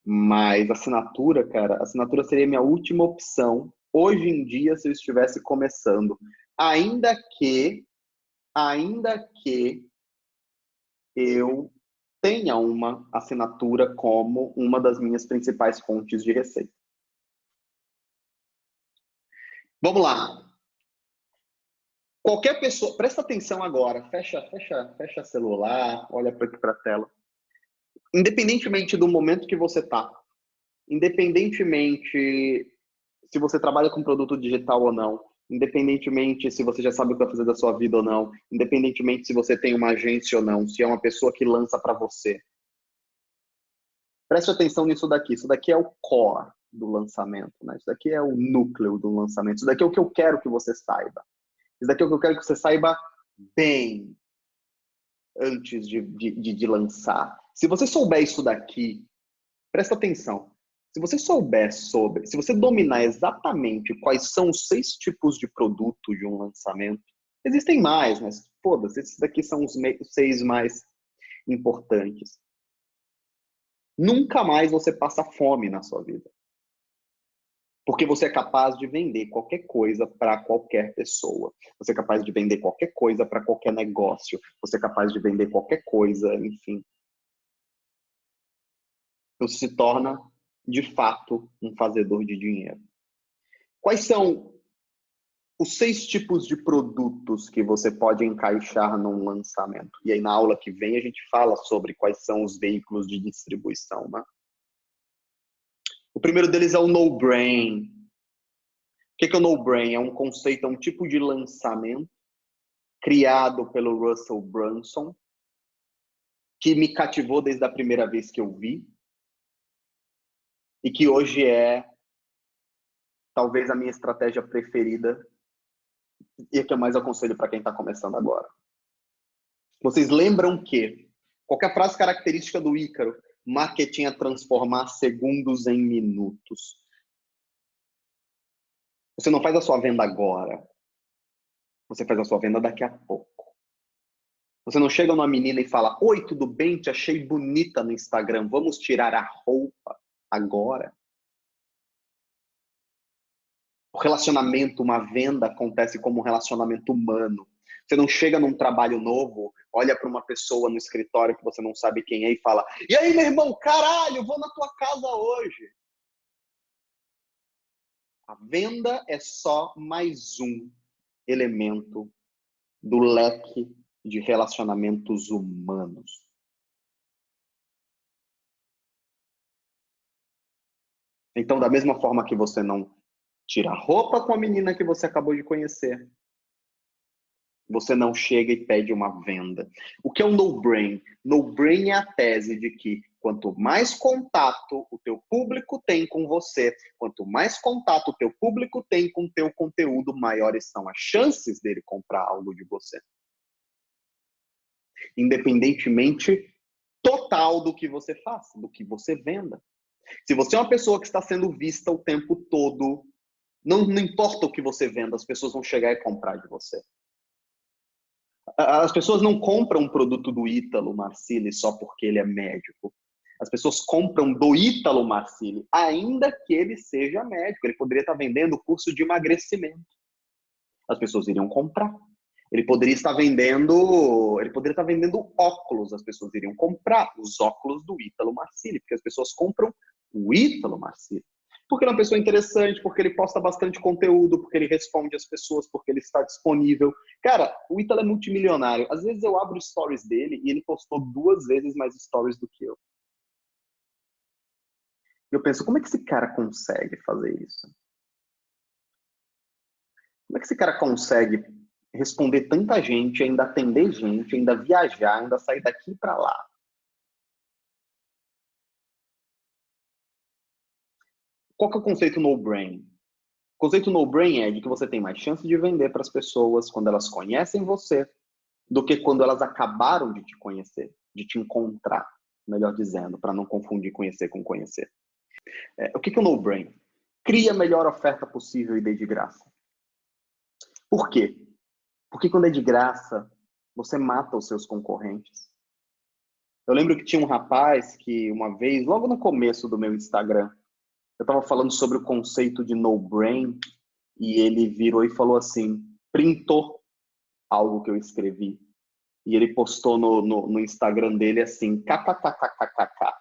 Mas assinatura, cara, assinatura seria minha última opção hoje em dia se eu estivesse começando. Ainda que eu tenha uma assinatura como uma das minhas principais fontes de receita. Vamos lá. Qualquer pessoa, presta atenção agora, fecha celular, olha para aqui para a tela. Independentemente do momento que você está, independentemente se você trabalha com produto digital ou não, independentemente se você já sabe o que vai fazer da sua vida ou não, independentemente se você tem uma agência ou não, se é uma pessoa que lança para você. Preste atenção nisso daqui. Isso daqui é o core do lançamento, né? Isso daqui é o núcleo do lançamento. Isso daqui é o que eu quero que você saiba. Isso daqui é o que eu quero que você saiba bem antes de lançar. Se você souber isso daqui, presta atenção. Se você souber sobre, se você dominar exatamente quais são os 6 tipos de produto de um lançamento, existem mais, mas foda-se, esses daqui são os 6 mais importantes. Nunca mais você passa fome na sua vida. Porque você é capaz de vender qualquer coisa para qualquer pessoa. Você é capaz de vender qualquer coisa para qualquer negócio. Você é capaz de vender qualquer coisa, enfim. Você se torna, de fato, um fazedor de dinheiro. Quais são os 6 tipos de produtos que você pode encaixar num lançamento? E aí, na aula que vem, a gente fala sobre quais são os veículos de distribuição, né? O primeiro deles é o no-brain. O que é o no-brain? É um conceito, é um tipo de lançamento criado pelo Russell Brunson, que me cativou desde a primeira vez que eu vi e que hoje é talvez a minha estratégia preferida e a que eu mais aconselho para quem está começando agora. Vocês lembram que Qualquer frase característica do Ícaro. Marketing é transformar segundos em minutos. Você não faz a sua venda agora. Você faz a sua venda daqui a pouco. Você não chega numa menina e fala: oi, tudo bem? Te achei bonita no Instagram. Vamos tirar a roupa agora. O relacionamento, uma venda, acontece como um relacionamento humano. Você não chega num trabalho novo, olha para uma pessoa no escritório que você não sabe quem é e fala: e aí, meu irmão, caralho, vou na tua casa hoje. A venda é só mais um elemento do leque de relacionamentos humanos. Então, da mesma forma que você não tira a roupa com a menina que você acabou de conhecer, você não chega e pede uma venda. O que é um no-brain? No-brain é a tese de que quanto mais contato o teu público tem com você, quanto mais contato o teu público tem com o teu conteúdo, maiores são as chances dele comprar algo de você. Independentemente total do que você faça, do que você venda. Se você é uma pessoa que está sendo vista o tempo todo, não importa o que você venda, as pessoas vão chegar e comprar de você. As pessoas não compram um produto do Ítalo Marcilli só porque ele é médico. As pessoas compram do Ítalo Marcilli, ainda que ele seja médico. Ele poderia estar vendendo curso de emagrecimento. As pessoas iriam comprar. Ele poderia estar vendendo óculos. As pessoas iriam comprar os óculos do Ítalo Marcilli, porque as pessoas compram o Ítalo Marcilli. Porque ele é uma pessoa interessante, porque ele posta bastante conteúdo, porque ele responde às pessoas, porque ele está disponível. Cara, o Ítalo é multimilionário. Às vezes eu abro stories dele e ele postou 2 vezes mais stories do que eu. E eu penso, como é que esse cara consegue fazer isso? Como é que esse cara consegue responder tanta gente, ainda atender gente, ainda viajar, ainda sair daqui para lá? Qual que é o conceito no-brain? O conceito no-brain é de que você tem mais chance de vender para as pessoas quando elas conhecem você do que quando elas acabaram de te conhecer, de te encontrar, melhor dizendo, para não confundir conhecer com conhecer. O que é o no-brain? Cria a melhor oferta possível e dê de graça. Por quê? Porque quando é de graça, você mata os seus concorrentes. Eu lembro que tinha um rapaz que uma vez, logo no começo do meu Instagram, eu estava falando sobre o conceito de no-brain e ele virou e falou assim, printou algo que eu escrevi. E ele postou no Instagram dele assim, kkkkkkk.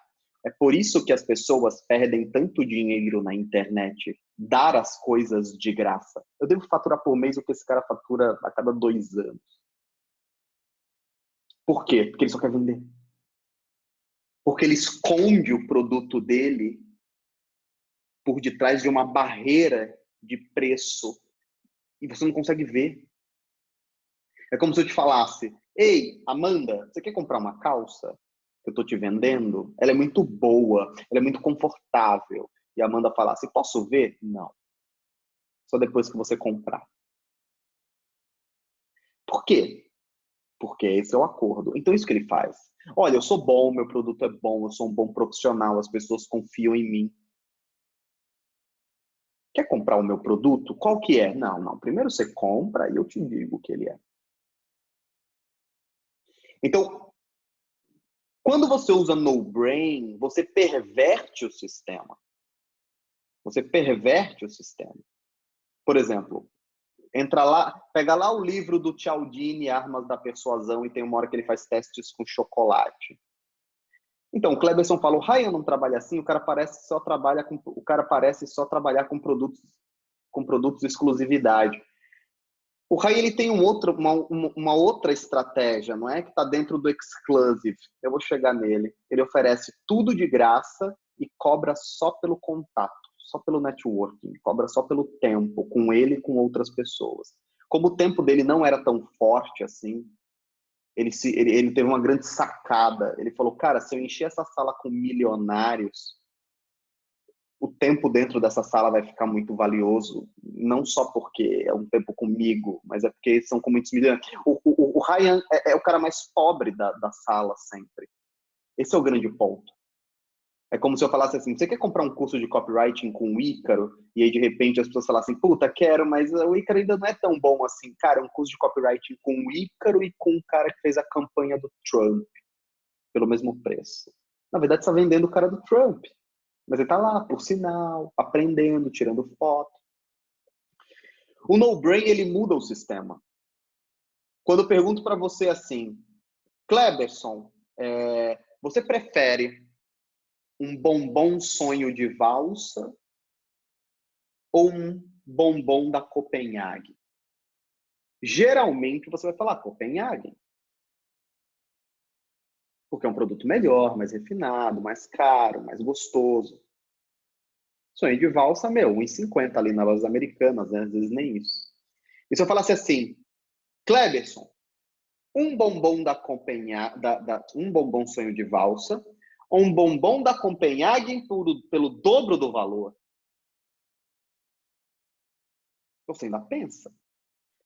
É por isso que as pessoas perdem tanto dinheiro na internet, dar as coisas de graça. Eu devo faturar por mês o que esse cara fatura a cada 2 anos. Por quê? Porque ele só quer vender. Porque ele esconde o produto dele por detrás de uma barreira de preço e você não consegue ver. É como se eu te falasse, ei, Amanda, você quer comprar uma calça que eu estou te vendendo? Ela é muito boa, ela é muito confortável. E a Amanda falasse, posso ver? Não. Só depois que você comprar. Por quê? Porque esse é o acordo. Então, isso que ele faz. Olha, eu sou bom, meu produto é bom, eu sou um bom profissional, as pessoas confiam em mim. Quer comprar o meu produto? Qual que é? Não, não. Primeiro você compra e eu te digo o que ele é. Então, quando você usa no-brain, você perverte o sistema. Você perverte o sistema. Por exemplo, entra lá, pega lá o livro do Cialdini, Armas da Persuasão, e tem uma hora que ele faz testes com chocolate. Então, o Cleberson falou, Ryan não trabalha assim, o cara parece só trabalhar com produtos de exclusividade. O Ryan ele tem uma outra estratégia, não é que está dentro do exclusive. Eu vou chegar nele. Ele oferece tudo de graça e cobra só pelo contato, só pelo networking, cobra só pelo tempo com ele e com outras pessoas. Como o tempo dele não era tão forte assim, ele teve uma grande sacada. Ele falou, cara, se eu encher essa sala com milionários, o tempo dentro dessa sala vai ficar muito valioso, não só porque é um tempo comigo, mas é porque são com muitos milhões. O Ryan é o cara mais pobre da sala sempre. Esse é o grande ponto. É como se eu falasse assim, você quer comprar um curso de copywriting com o Ícaro? E aí, de repente, as pessoas falassem, puta, quero, mas o Ícaro ainda não é tão bom assim. Cara, é um curso de copywriting com o Ícaro e com o cara que fez a campanha do Trump, pelo mesmo preço. Na verdade, você está vendendo o cara do Trump. Mas ele está lá, por sinal, aprendendo, tirando foto. O no-brain, ele muda o sistema. Quando eu pergunto para você assim, Kleberson, você prefere um bombom sonho de valsa ou um bombom da Copenhague? Geralmente você vai falar Copenhague. Porque é um produto melhor, mais refinado, mais caro, mais gostoso. Sonho de valsa, meu, R$1,50 ali nas lojas americanas, né? Às vezes nem isso. E se eu falasse assim, Kleberson, um bombom da Copenhague, um bombom sonho de valsa, ou um bombom da Copenhague pelo dobro do valor? Você ainda pensa.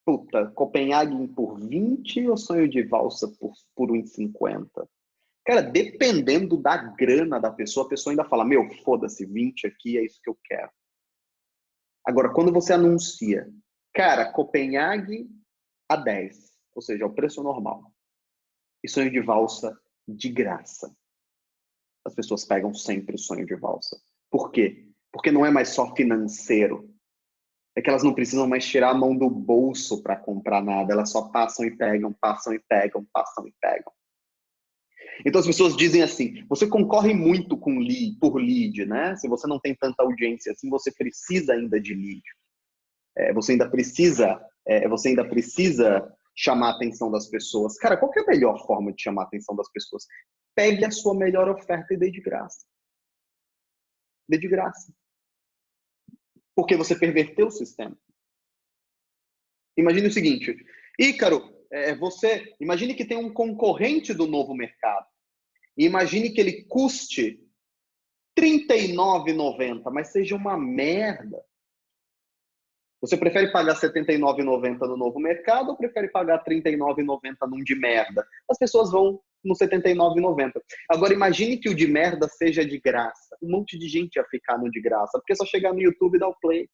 Puta, Copenhague por 20 ou sonho de valsa por 1,50? Cara, dependendo da grana da pessoa, a pessoa ainda fala, meu, foda-se, 20 aqui é isso que eu quero. Agora, quando você anuncia, cara, Copenhague a 10, ou seja, é o preço normal. E sonho de valsa de graça. As pessoas pegam sempre o sonho de valsa. Por quê? Porque não é mais só financeiro. É que elas não precisam mais tirar a mão do bolso para comprar nada. Elas só passam e pegam, passam e pegam, passam e pegam. Então as pessoas dizem assim, você concorre muito por lead, né? Se você não tem tanta audiência assim, você precisa ainda de lead. Você ainda precisa chamar a atenção das pessoas. Cara, qual que é a melhor forma de chamar a atenção das pessoas? Pegue a sua melhor oferta e dê de graça. Dê de graça. Porque você perverteu o sistema. Imagine o seguinte, Ícaro, imagine que tem um concorrente do novo mercado. E imagine que ele custe R$39,90, mas seja uma merda. Você prefere pagar R$79,90 no novo mercado ou prefere pagar R$39,90 num de merda? As pessoas vão no R$79,90. Agora imagine que o de merda seja de graça. Um monte de gente ia ficar no de graça, porque é só chegar no YouTube e dar o play.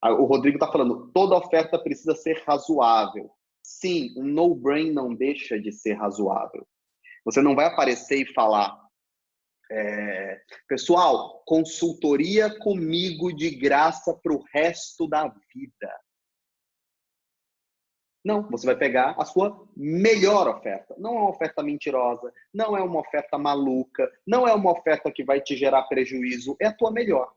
O Rodrigo está falando, toda oferta precisa ser razoável. Sim, um no-brain não deixa de ser razoável. Você não vai aparecer e falar, pessoal, consultoria comigo de graça para o resto da vida. Não, você vai pegar a sua melhor oferta. Não é uma oferta mentirosa, não é uma oferta maluca, não é uma oferta que vai te gerar prejuízo, é a tua melhor.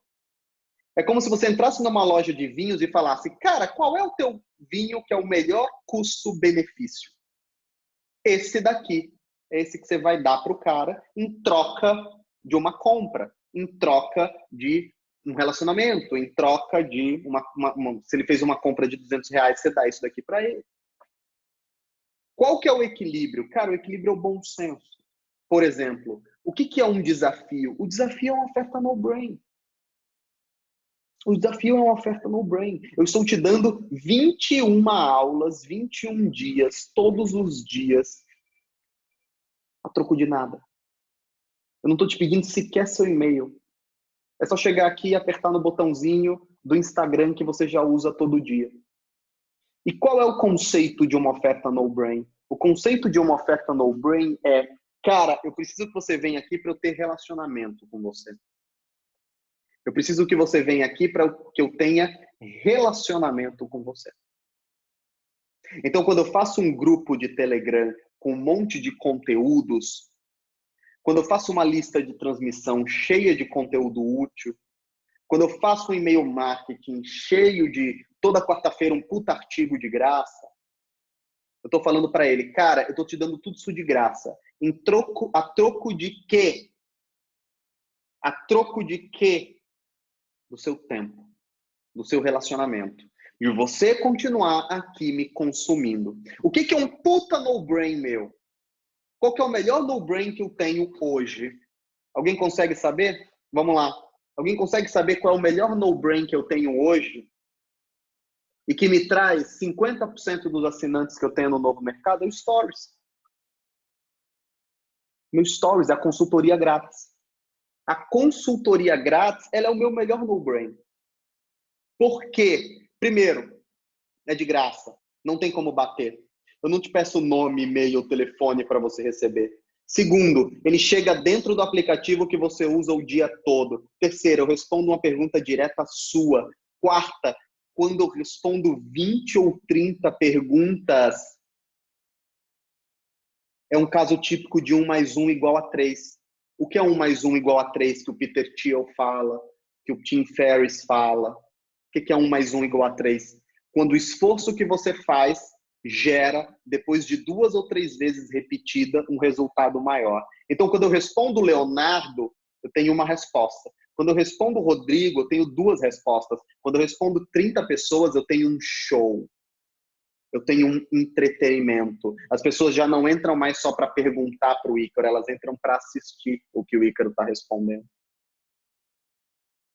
É como se você entrasse numa loja de vinhos e falasse, cara, qual é o teu vinho que é o melhor custo-benefício? Esse daqui. É esse que você vai dar para o cara em troca de uma compra, em troca de um relacionamento, em troca de se ele fez uma compra de R$200, você dá isso daqui para ele. Qual que é o equilíbrio? Cara, o equilíbrio é o bom senso. Por exemplo, o que é um desafio? O desafio é uma oferta no-brain. O desafio é uma oferta no-brain. Eu estou te dando 21 aulas, 21 dias, todos os dias, a troco de nada. Eu não estou te pedindo sequer seu e-mail. É só chegar aqui e apertar no botãozinho do Instagram que você já usa todo dia. E qual é o conceito de uma oferta no-brain? O conceito de uma oferta no-brain é, cara, eu preciso que você venha aqui para eu ter relacionamento com você. Eu preciso que você venha aqui para que eu tenha relacionamento com você. Então, quando eu faço um grupo de Telegram com um monte de conteúdos, quando eu faço uma lista de transmissão cheia de conteúdo útil, quando eu faço um e-mail marketing cheio de, toda quarta-feira, um puta artigo de graça, eu estou falando para ele, cara, eu estou te dando tudo isso de graça. A troco de quê? A troco de quê? Do seu tempo, do seu relacionamento. E você continuar aqui me consumindo. O que é um puta no-brain meu? Qual que é o melhor no-brain que eu tenho hoje? Alguém consegue saber? Vamos lá. Alguém consegue saber qual é o melhor no-brain que eu tenho hoje? e que me traz 50% dos assinantes que eu tenho no novo mercado é o Stories. Meu Stories é a consultoria grátis. A consultoria grátis, ela é o meu melhor no-brain. Por quê? Primeiro, é de graça. Não tem como bater. Eu não te peço nome, e-mail, telefone para você receber. Segundo, ele chega dentro do aplicativo que você usa o dia todo. Terceiro, eu respondo uma pergunta direta sua. Quarta, quando eu respondo 20 ou 30 perguntas, é um caso típico de 1 mais 1 igual a 3. O que é 1 mais 1 igual a 3 que o Peter Thiel fala, que o Tim Ferriss fala? O que é 1 mais 1 igual a 3? Quando o esforço que você faz gera, depois de 2 ou 3 vezes repetida, um resultado maior. Então, quando eu respondo Leonardo, eu tenho uma resposta. Quando eu respondo Rodrigo, eu tenho 2 respostas. Quando eu respondo 30 pessoas, eu tenho um show. Eu tenho um entretenimento. As pessoas já não entram mais só para perguntar para o Ícaro, elas entram para assistir o que o Ícaro está respondendo.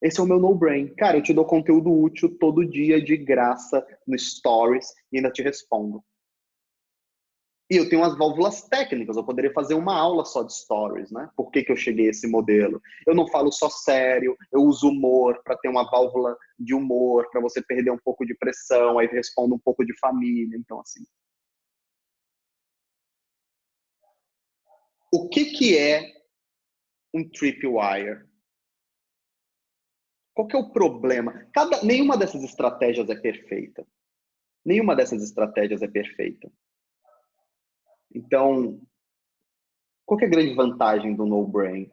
Esse é o meu no-brain. Cara, eu te dou conteúdo útil todo dia de graça no Stories e ainda te respondo. E eu tenho umas válvulas técnicas, eu poderia fazer uma aula só de Stories, né? Por que eu cheguei a esse modelo? Eu não falo só sério, eu uso humor para ter uma válvula de humor, para você perder um pouco de pressão, aí respondo um pouco de família, então assim. O que é um tripwire? Qual que é o problema? Nenhuma dessas estratégias é perfeita. Nenhuma dessas estratégias é perfeita. Então, qual que é a grande vantagem do no-brain?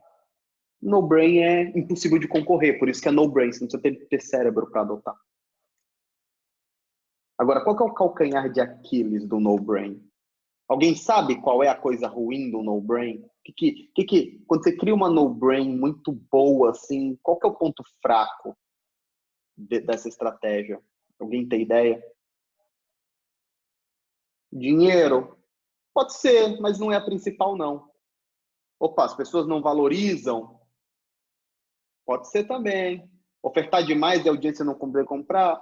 No-brain é impossível de concorrer, por isso que é no-brain, você não precisa ter cérebro para adotar. Agora, qual que é o calcanhar de Aquiles do no-brain? Alguém sabe qual é a coisa ruim do no-brain? Quando você cria uma no-brain muito boa, assim, qual que é o ponto fraco dessa estratégia? Alguém tem ideia? Dinheiro? Pode ser, mas não é a principal, não. Opa, as pessoas não valorizam? Pode ser também. Ofertar demais e a audiência não poder comprar?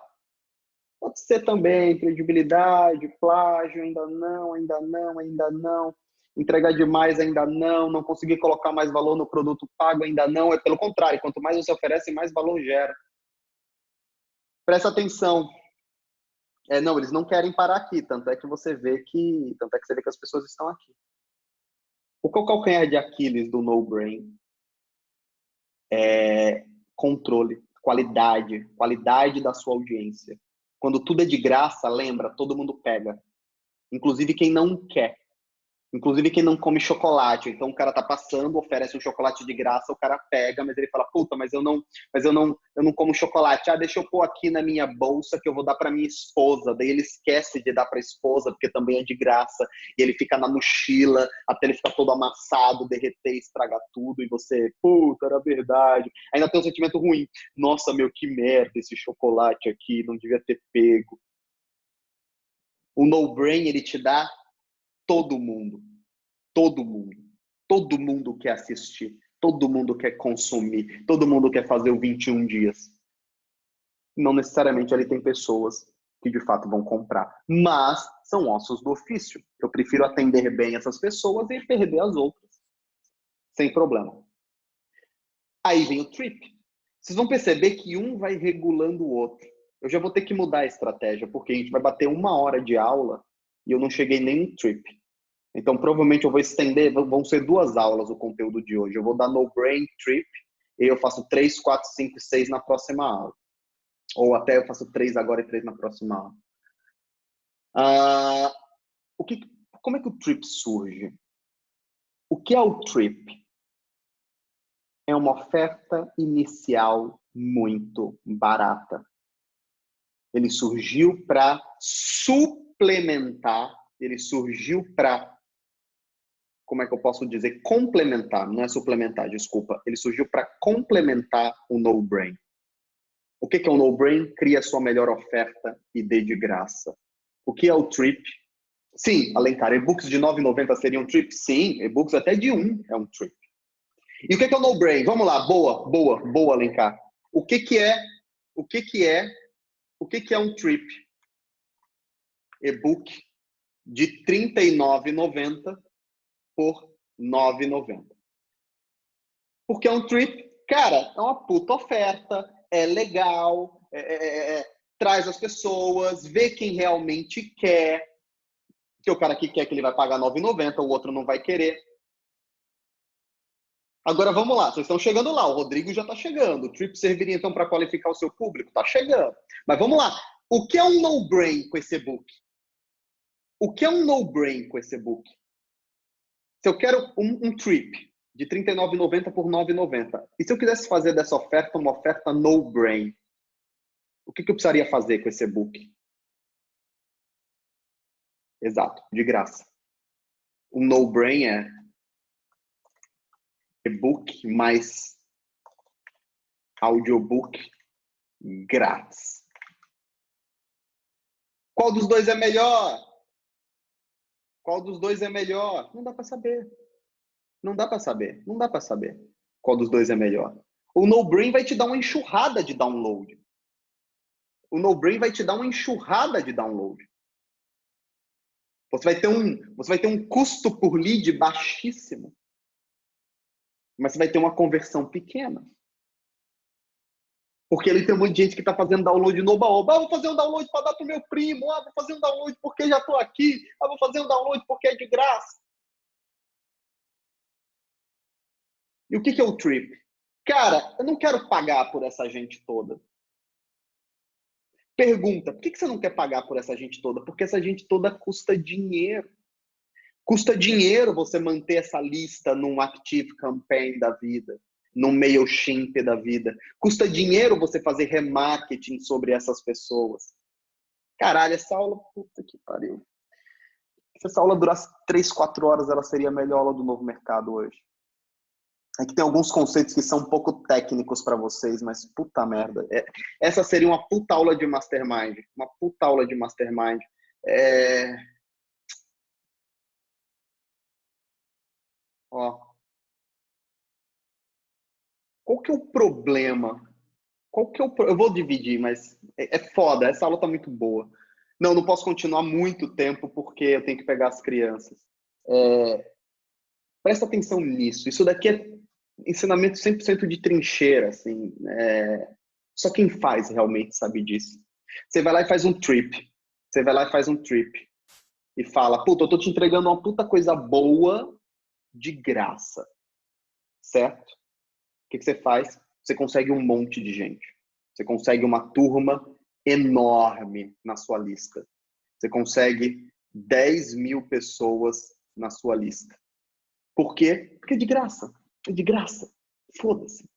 Pode ser também. Credibilidade, plágio, ainda não, ainda não, ainda não. Entregar demais, ainda não. Não conseguir colocar mais valor no produto pago, ainda não. É pelo contrário, quanto mais você oferece, mais valor gera. Presta atenção. Não, eles não querem parar aqui, tanto é que você vê que as pessoas estão aqui. O calcanhar de Aquiles do no-brain é controle, qualidade da sua audiência. Quando tudo é de graça, lembra, todo mundo pega. Inclusive quem não quer. Inclusive quem não come chocolate. Então o cara tá passando, oferece um chocolate de graça, o cara pega, mas ele fala, puta, mas eu não como chocolate. Ah, deixa eu pôr aqui na minha bolsa que eu vou dar para minha esposa. Daí ele esquece de dar para a esposa, porque também é de graça. E ele fica na mochila, até ele ficar todo amassado, derreter, estragar tudo. E você, puta, era verdade. Ainda tem um sentimento ruim. Nossa, meu, que merda esse chocolate aqui, não devia ter pego. O no-brain, ele te dá todo mundo. Todo mundo. Todo mundo quer assistir. Todo mundo quer consumir. Todo mundo quer fazer o 21 dias. Não necessariamente ali tem pessoas que de fato vão comprar. Mas são ossos do ofício. Eu prefiro atender bem essas pessoas e perder as outras. Sem problema. Aí vem o trip. Vocês vão perceber que um vai regulando o outro. Eu já vou ter que mudar a estratégia, porque a gente vai bater 1 hora de aula e eu não cheguei nem no trip. Então, provavelmente eu vou estender, vão ser 2 aulas o conteúdo de hoje. Eu vou dar no-brain, trip, e eu faço 3, 4, 5, 6 na próxima aula. Ou até eu faço 3 agora e 3 na próxima aula. Como é que o trip surge? O que é o trip? É uma oferta inicial muito barata. Ele surgiu para suplementar, ele surgiu para, como é que eu posso dizer, complementar, não é suplementar, desculpa. Ele surgiu para complementar o no-brain. O que é o no-brain? Cria a sua melhor oferta e dê de graça. O que é o trip? Sim, Alencar, e-books de R$ 9,90 seriam trip? Sim, e-books até de 1 é um trip. E o que é o no-brain? Vamos lá, boa, Alencar. O que é um trip? e-book de R$ 39,90 por R$ 9,90. Porque é um trip, cara, é uma puta oferta, é legal, traz as pessoas, vê quem realmente quer, que o cara que quer que ele vai pagar R$ 9,90, o outro não vai querer. Agora vamos lá, vocês estão chegando lá, o Rodrigo já está chegando, o trip serviria então para qualificar o seu público? Está chegando. Mas vamos lá, o que é um no-brain com esse e-book? O que é um no-brain com esse e-book? Se eu quero um trip de R$ 39,90 por R$ 9,90, e se eu quisesse fazer dessa oferta uma oferta no-brain, o que eu precisaria fazer com esse e-book? Exato, de graça. O no-brain é e-book mais audiobook grátis. Qual dos dois é melhor? Qual dos dois é melhor? Não dá para saber. Não dá para saber. Não dá para saber qual dos dois é melhor. O no-brain vai te dar uma enxurrada de download. O no-brain vai te dar uma enxurrada de download. Você vai ter um custo por lead baixíssimo, mas você vai ter uma conversão pequena. Porque ele tem um monte de gente que está fazendo download no oba-oba. Vou fazer um download para dar para o meu primo. Vou fazer um download porque já estou aqui. Vou fazer um download porque é de graça. E o que é o trip? Cara, eu não quero pagar por essa gente toda. Pergunta, por que você não quer pagar por essa gente toda? Porque essa gente toda custa dinheiro. Custa dinheiro você manter essa lista num Active Campaign da vida, num MailChimp da vida. Custa dinheiro você fazer remarketing sobre essas pessoas. Caralho, essa aula, puta que pariu. Se essa aula durasse 3, 4 horas, ela seria a melhor aula do Novo Mercado hoje. É que tem alguns conceitos que são um pouco técnicos para vocês, mas puta merda. Essa seria uma puta aula de Mastermind. Uma puta aula de Mastermind. Ó. Qual que é o problema? Eu vou dividir, mas é foda. Essa aula tá muito boa. Não posso continuar muito tempo porque eu tenho que pegar as crianças. Presta atenção nisso. Isso daqui é ensinamento 100% de trincheira, assim. Só quem faz realmente sabe disso. Você vai lá e faz um trip. Você vai lá e faz um trip. E fala, puta, eu tô te entregando uma puta coisa boa de graça. Certo? O que você faz? Você consegue um monte de gente. Você consegue uma turma enorme na sua lista. Você consegue 10.000 pessoas na sua lista. Por quê? Porque é de graça. É de graça. Foda-se.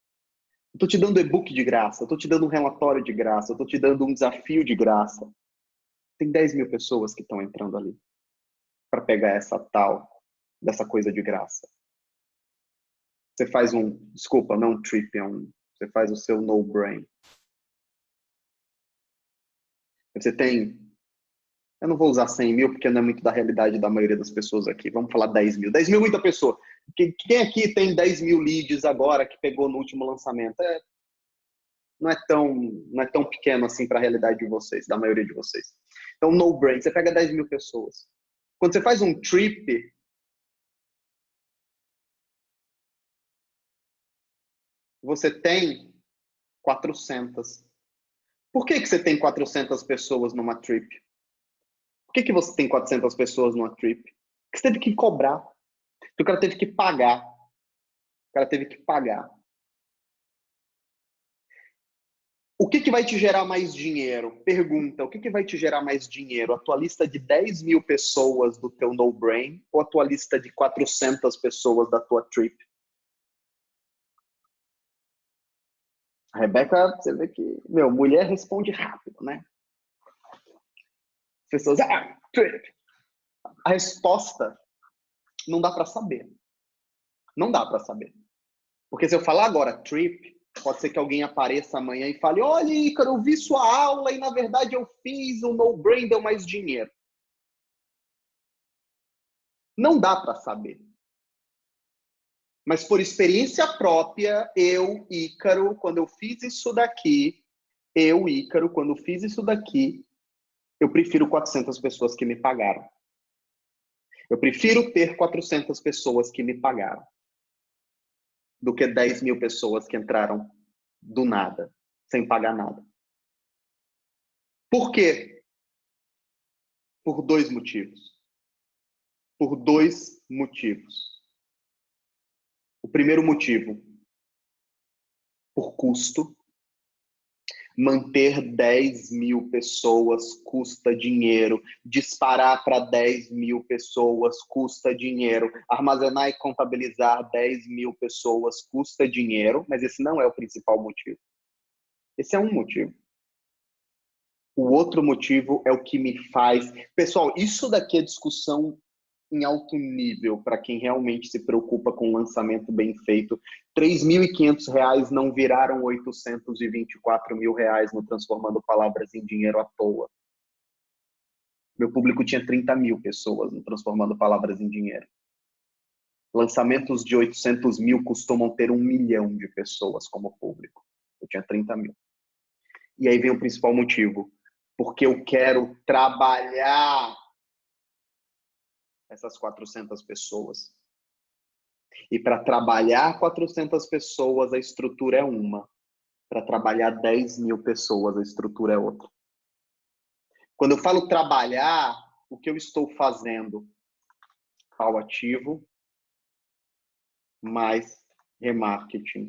Eu tô te dando e-book de graça. Eu tô te dando um relatório de graça. Eu tô te dando um desafio de graça. Tem 10.000 pessoas que estão entrando ali para pegar essa tal, dessa coisa de graça. Você faz desculpa, não um trip, você faz o seu no-brain. Você tem, eu não vou usar 100.000 porque não é muito da realidade da maioria das pessoas aqui. Vamos falar 10.000. 10.000 é muita pessoa. Quem aqui tem 10.000 leads agora que pegou no último lançamento? Não é tão pequeno assim para a realidade de vocês, da maioria de vocês. Então, no-brain, você pega 10.000 pessoas. Quando você faz um trip, você tem 400. Por que você tem 400 pessoas numa trip? Por que você tem 400 pessoas numa trip? Porque você teve que cobrar. Porque o cara teve que pagar. O cara teve que pagar. O que vai te gerar mais dinheiro? Pergunta, o que vai te gerar mais dinheiro? A tua lista de 10.000 pessoas do teu no-brain ou a tua lista de 400 pessoas da tua trip? A Rebeca, você vê que, mulher responde rápido, né? As pessoas, trip. A resposta não dá para saber. Não dá para saber. Porque se eu falar agora trip, pode ser que alguém apareça amanhã e fale, olha, Ícaro, eu vi sua aula e na verdade eu fiz o no-brain, deu mais dinheiro. Não dá para saber. Mas por experiência própria, eu, Ícaro, quando eu fiz isso daqui, Eu prefiro 400 pessoas que me pagaram. Eu prefiro ter 400 pessoas que me pagaram do que 10 mil pessoas que entraram do nada, sem pagar nada. Por quê? Por dois motivos. Por dois motivos. O primeiro motivo, por custo. Manter 10 mil pessoas custa dinheiro. Disparar para 10 mil pessoas custa dinheiro. Armazenar e contabilizar 10 mil pessoas custa dinheiro, mas esse não é o principal motivo. Esse é um motivo. O outro motivo é o que me faz... Pessoal, isso daqui é discussão em alto nível para quem realmente se preocupa com um lançamento bem feito. R$ 3.500 não viraram R$ 824 mil no Transformando Palavras em Dinheiro à toa. Meu público tinha 30 mil pessoas no Transformando Palavras em Dinheiro. Lançamentos de 800 mil costumam ter 1 milhão de pessoas como público. Eu tinha 30 mil. E aí vem o principal motivo. Porque eu quero trabalhar essas 400 pessoas. E para trabalhar 400 pessoas, a estrutura é uma. Para trabalhar 10 mil pessoas, a estrutura é outra. Quando eu falo trabalhar, o que eu estou fazendo? Call ativo, mais remarketing.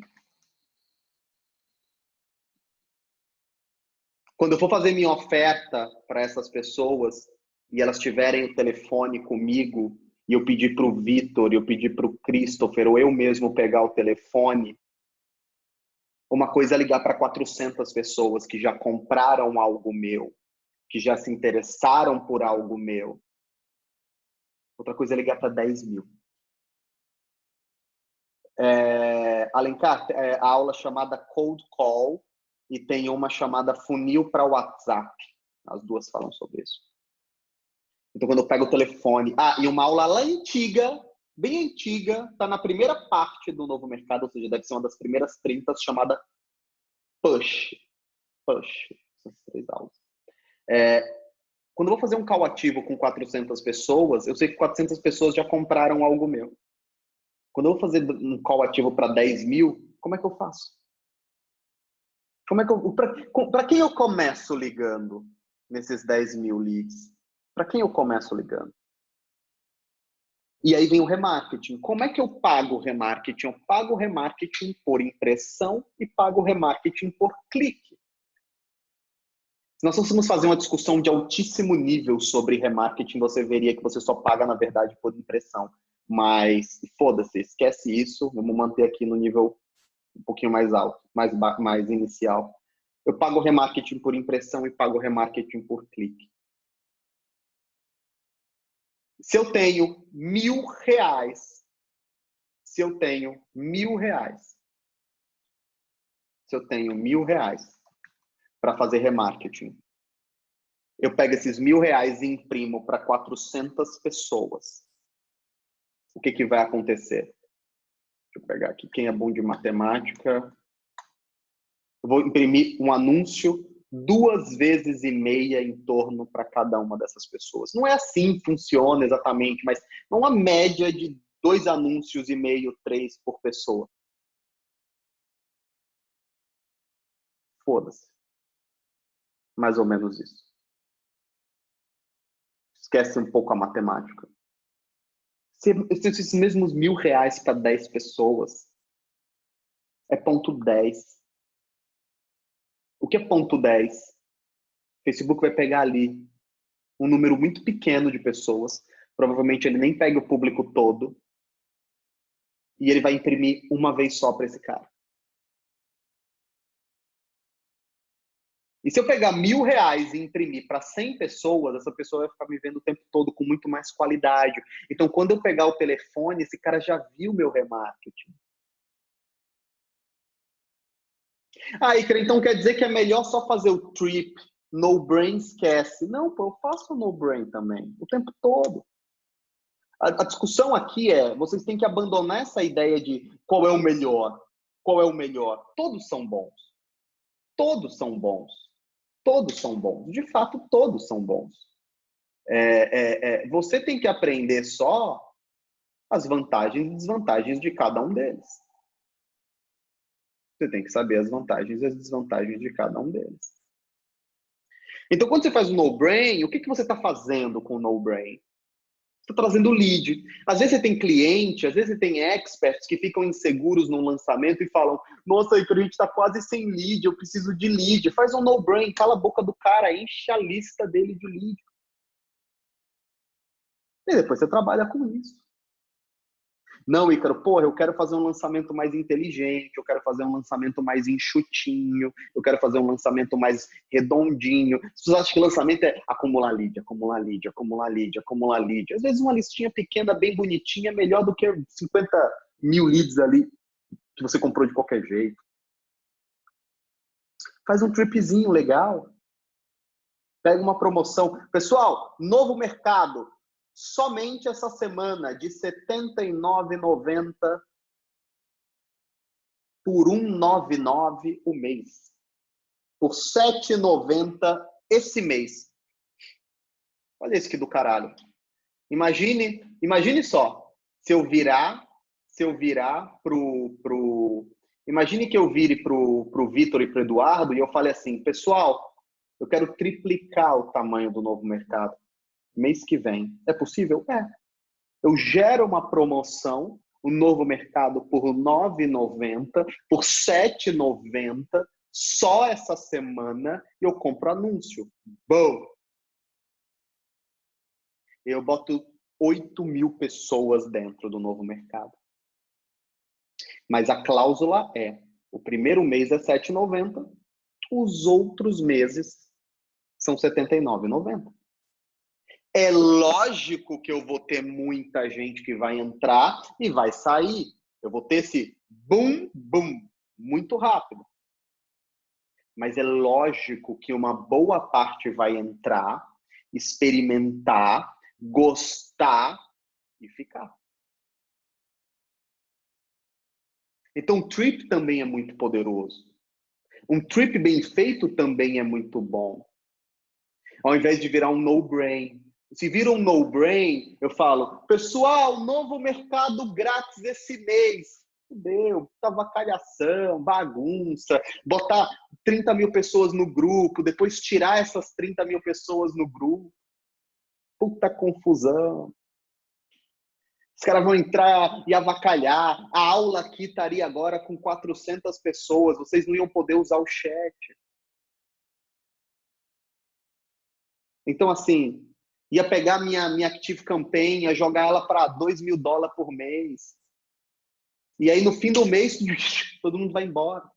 Quando eu for fazer minha oferta para essas pessoas, e elas tiverem o telefone comigo, e eu pedir para o Vitor, eu pedir para o Christopher, ou eu mesmo pegar o telefone, uma coisa é ligar para 400 pessoas que já compraram algo meu, que já se interessaram por algo meu. Outra coisa é ligar para 10 mil. Alencar, a aula chamada Cold Call e tem uma chamada Funil para WhatsApp. As duas falam sobre isso. Então, quando eu pego o telefone... e uma aula lá antiga, bem antiga, está na primeira parte do Novo Mercado, ou seja, deve ser uma das primeiras 30, chamada Push. Push. Essas 3 aulas. Quando eu vou fazer um call ativo com 400 pessoas, eu sei que 400 pessoas já compraram algo meu. Quando eu vou fazer um call ativo para 10 mil, como é que eu faço? Para quem eu começo ligando nesses 10 mil leads? Para quem eu começo ligando? E aí vem o remarketing. Como é que eu pago o remarketing? Eu pago o remarketing por impressão e pago o remarketing por clique. Se nós fôssemos fazer uma discussão de altíssimo nível sobre remarketing, você veria que você só paga, na verdade, por impressão. Mas, foda-se, esquece isso. Vamos manter aqui no nível um pouquinho mais alto, mais inicial. Eu pago remarketing por impressão e pago remarketing por clique. Se eu tenho R$ 1.000, se eu tenho R$ 1.000 para fazer remarketing, eu pego esses R$ 1.000 e imprimo para 400 pessoas. O que vai acontecer? Deixa eu pegar aqui quem é bom de matemática. Eu vou imprimir um anúncio 2,5 vezes em torno para cada uma dessas pessoas. Não é assim que funciona exatamente, mas é uma média de 2,5 anúncios, 3 por pessoa. Foda-se. Mais ou menos isso. Esquece um pouco a matemática. Se esses mesmos R$ 1.000 para 10 pessoas, é ponto 10. O que é ponto 10? O Facebook vai pegar ali um número muito pequeno de pessoas, provavelmente ele nem pega o público todo, e ele vai imprimir uma vez só para esse cara. E se eu pegar R$ 1.000 e imprimir para 100 pessoas, essa pessoa vai ficar me vendo o tempo todo com muito mais qualidade. Então, quando eu pegar o telefone, esse cara já viu meu remarketing. Iker, então quer dizer que é melhor só fazer o trip, no brain, esquece. Não, pô, eu faço no brain também, o tempo todo. A discussão aqui vocês têm que abandonar essa ideia de qual é o melhor. Qual é o melhor? Todos são bons. Todos são bons. todos são bons. De fato, todos são bons. Você tem que aprender só as vantagens e desvantagens de cada um deles. Você tem que saber as vantagens e as desvantagens de cada um deles. Então, quando você faz um no-brain, o que você está fazendo com o no-brain? Você está trazendo lead. Às vezes você tem cliente, às vezes você tem experts que ficam inseguros no lançamento e falam: nossa, a gente está quase sem lead, eu preciso de lead. Faz um no-brain, cala a boca do cara, enche a lista dele de lead. E depois você trabalha com isso. Não, Ícaro, porra, eu quero fazer um lançamento mais inteligente, eu quero fazer um lançamento mais enxutinho, eu quero fazer um lançamento mais redondinho. As pessoas acham que lançamento é acumular lead, acumular lead, acumular lead, acumular lead. Às vezes uma listinha pequena, bem bonitinha, é melhor do que 50 mil leads ali que você comprou de qualquer jeito. Faz um tripzinho legal. Pega uma promoção. Pessoal, novo mercado. Somente essa semana, de R$ 79,90 por R$ 199 o mês. Por R$ 7,90 esse mês. Olha isso que do caralho. Imagine só, se eu virar imagine que eu vire pro Vitor e pro Eduardo e eu falei assim: pessoal, eu quero triplicar o tamanho do novo mercado mês que vem. É possível? É. Eu gero uma promoção, o novo mercado por R$ 9,90, por R$ 7,90, só essa semana, e eu compro anúncio. Bom! Eu boto 8.000 pessoas dentro do novo mercado. Mas a cláusula é: o primeiro mês é R$ 7,90, os outros meses são R$ 79,90. É lógico que eu vou ter muita gente que vai entrar e vai sair. Eu vou ter esse boom, boom, muito rápido. Mas é lógico que uma boa parte vai entrar, experimentar, gostar e ficar. Então, o trip também é muito poderoso. Um trip bem feito também é muito bom. Ao invés de virar um no-brain. Se vira um no-brain, eu falo: pessoal, novo mercado grátis esse mês. Fudeu, avacalhação, bagunça, botar 30 mil pessoas no grupo, depois tirar essas 30 mil pessoas no grupo. Puta confusão. Os caras vão entrar e avacalhar. A aula aqui estaria agora com 400 pessoas, vocês não iam poder usar o chat. Então, assim, ia pegar minha Active Campaign, ia jogar ela para $2.000 por mês. E aí, no fim do mês, todo mundo vai embora.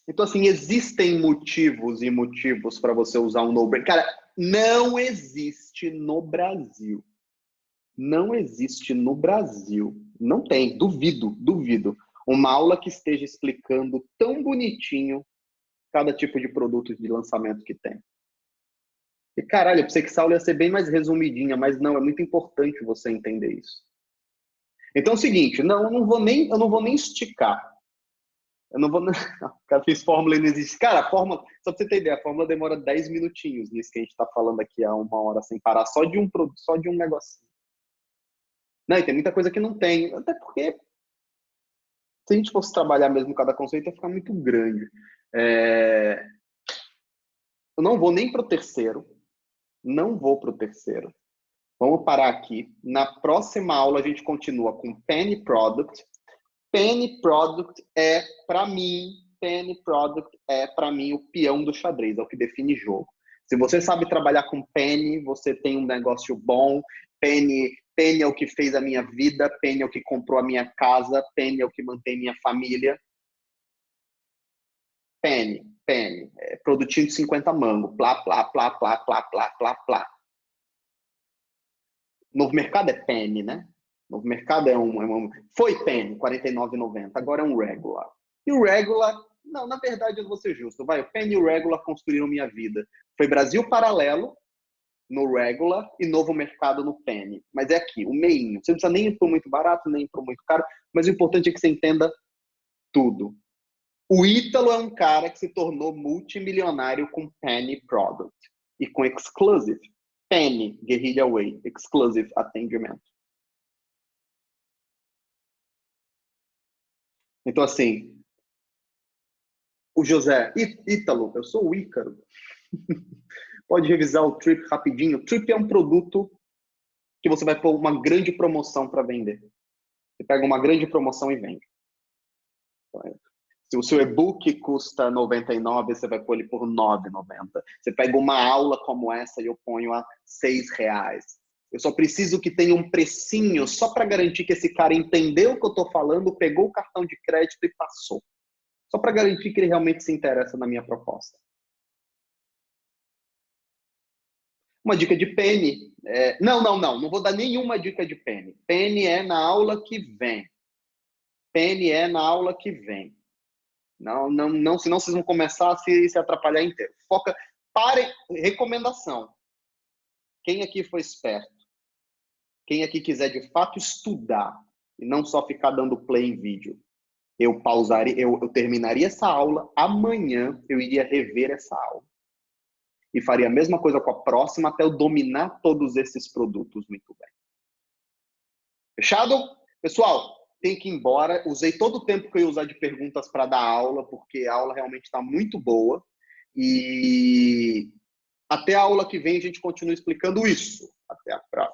Então, assim, existem motivos e motivos para você usar um no-brain. Cara, não existe no Brasil. Não existe no Brasil. Não tem, duvido. Uma aula que esteja explicando tão bonitinho cada tipo de produto de lançamento que tem. E caralho, eu pensei que essa aula ia ser bem mais resumidinha, mas não, é muito importante você entender isso. Então é o seguinte, eu não vou nem esticar. Eu não vou. Cara, fiz fórmula e não existe. Cara, a fórmula, só pra você ter ideia, a fórmula demora 10 minutinhos nisso que a gente tá falando aqui há 1 hora sem parar, só de um produto, só de um negocinho. Não, e tem muita coisa que não tem, até porque se a gente fosse trabalhar mesmo cada conceito, ia ficar muito grande. Eu não vou nem pro terceiro. Não vou pro terceiro. Vamos parar aqui. Na próxima aula a gente continua com Penny Product. Penny Product é para mim o peão do xadrez, é o que define jogo. Se você sabe trabalhar com Penny, você tem um negócio bom. Penny é o que fez a minha vida, Penny é o que comprou a minha casa, Penny é o que mantém minha família. Penny, produtinho de 50 mango, plá, plá, plá, plá, plá, plá, plá, plá. Novo mercado é Penny, né? Novo mercado foi Penny, R$ 49,90, agora é um regular. E o regular, não, na verdade eu vou ser justo, o Penny e o regular construíram minha vida. Foi Brasil Paralelo no regular e novo mercado no Penny. Mas é aqui, o meinho. Você não precisa nem ir por muito barato, nem ir por muito caro, mas o importante é que você entenda tudo. O Ítalo é um cara que se tornou multimilionário com Penny Product e com Exclusive. Penny, Guerrilla Way, Exclusive, atendimento. Então, assim, o José, Ítalo, eu sou o Ícaro. Pode revisar o Trip rapidinho. O Trip é um produto que você vai pôr uma grande promoção para vender. Você pega uma grande promoção e vende. Se o seu e-book custa R$ 99, você vai pôr ele por R$ 9,90. Você pega uma aula como essa e eu ponho a R$ 6. Eu só preciso que tenha um precinho só para garantir que esse cara entendeu o que eu estou falando, pegou o cartão de crédito e passou. Só para garantir que ele realmente se interessa na minha proposta. Uma dica de Penny. Não vou dar nenhuma dica de Penny. Penny é na aula que vem. Penny é na aula que vem. Não, senão vocês vão começar a se atrapalhar inteiro. Foca, parem, recomendação. Quem aqui foi esperto? Quem aqui quiser de fato estudar e não só ficar dando play em vídeo, eu pausaria, eu terminaria essa aula, amanhã eu iria rever essa aula. E faria a mesma coisa com a próxima até eu dominar todos esses produtos muito bem. Fechado? Pessoal, tem que ir embora. Usei todo o tempo que eu ia usar de perguntas para dar aula, porque a aula realmente está muito boa. E até a aula que vem a gente continua explicando isso. Até a próxima.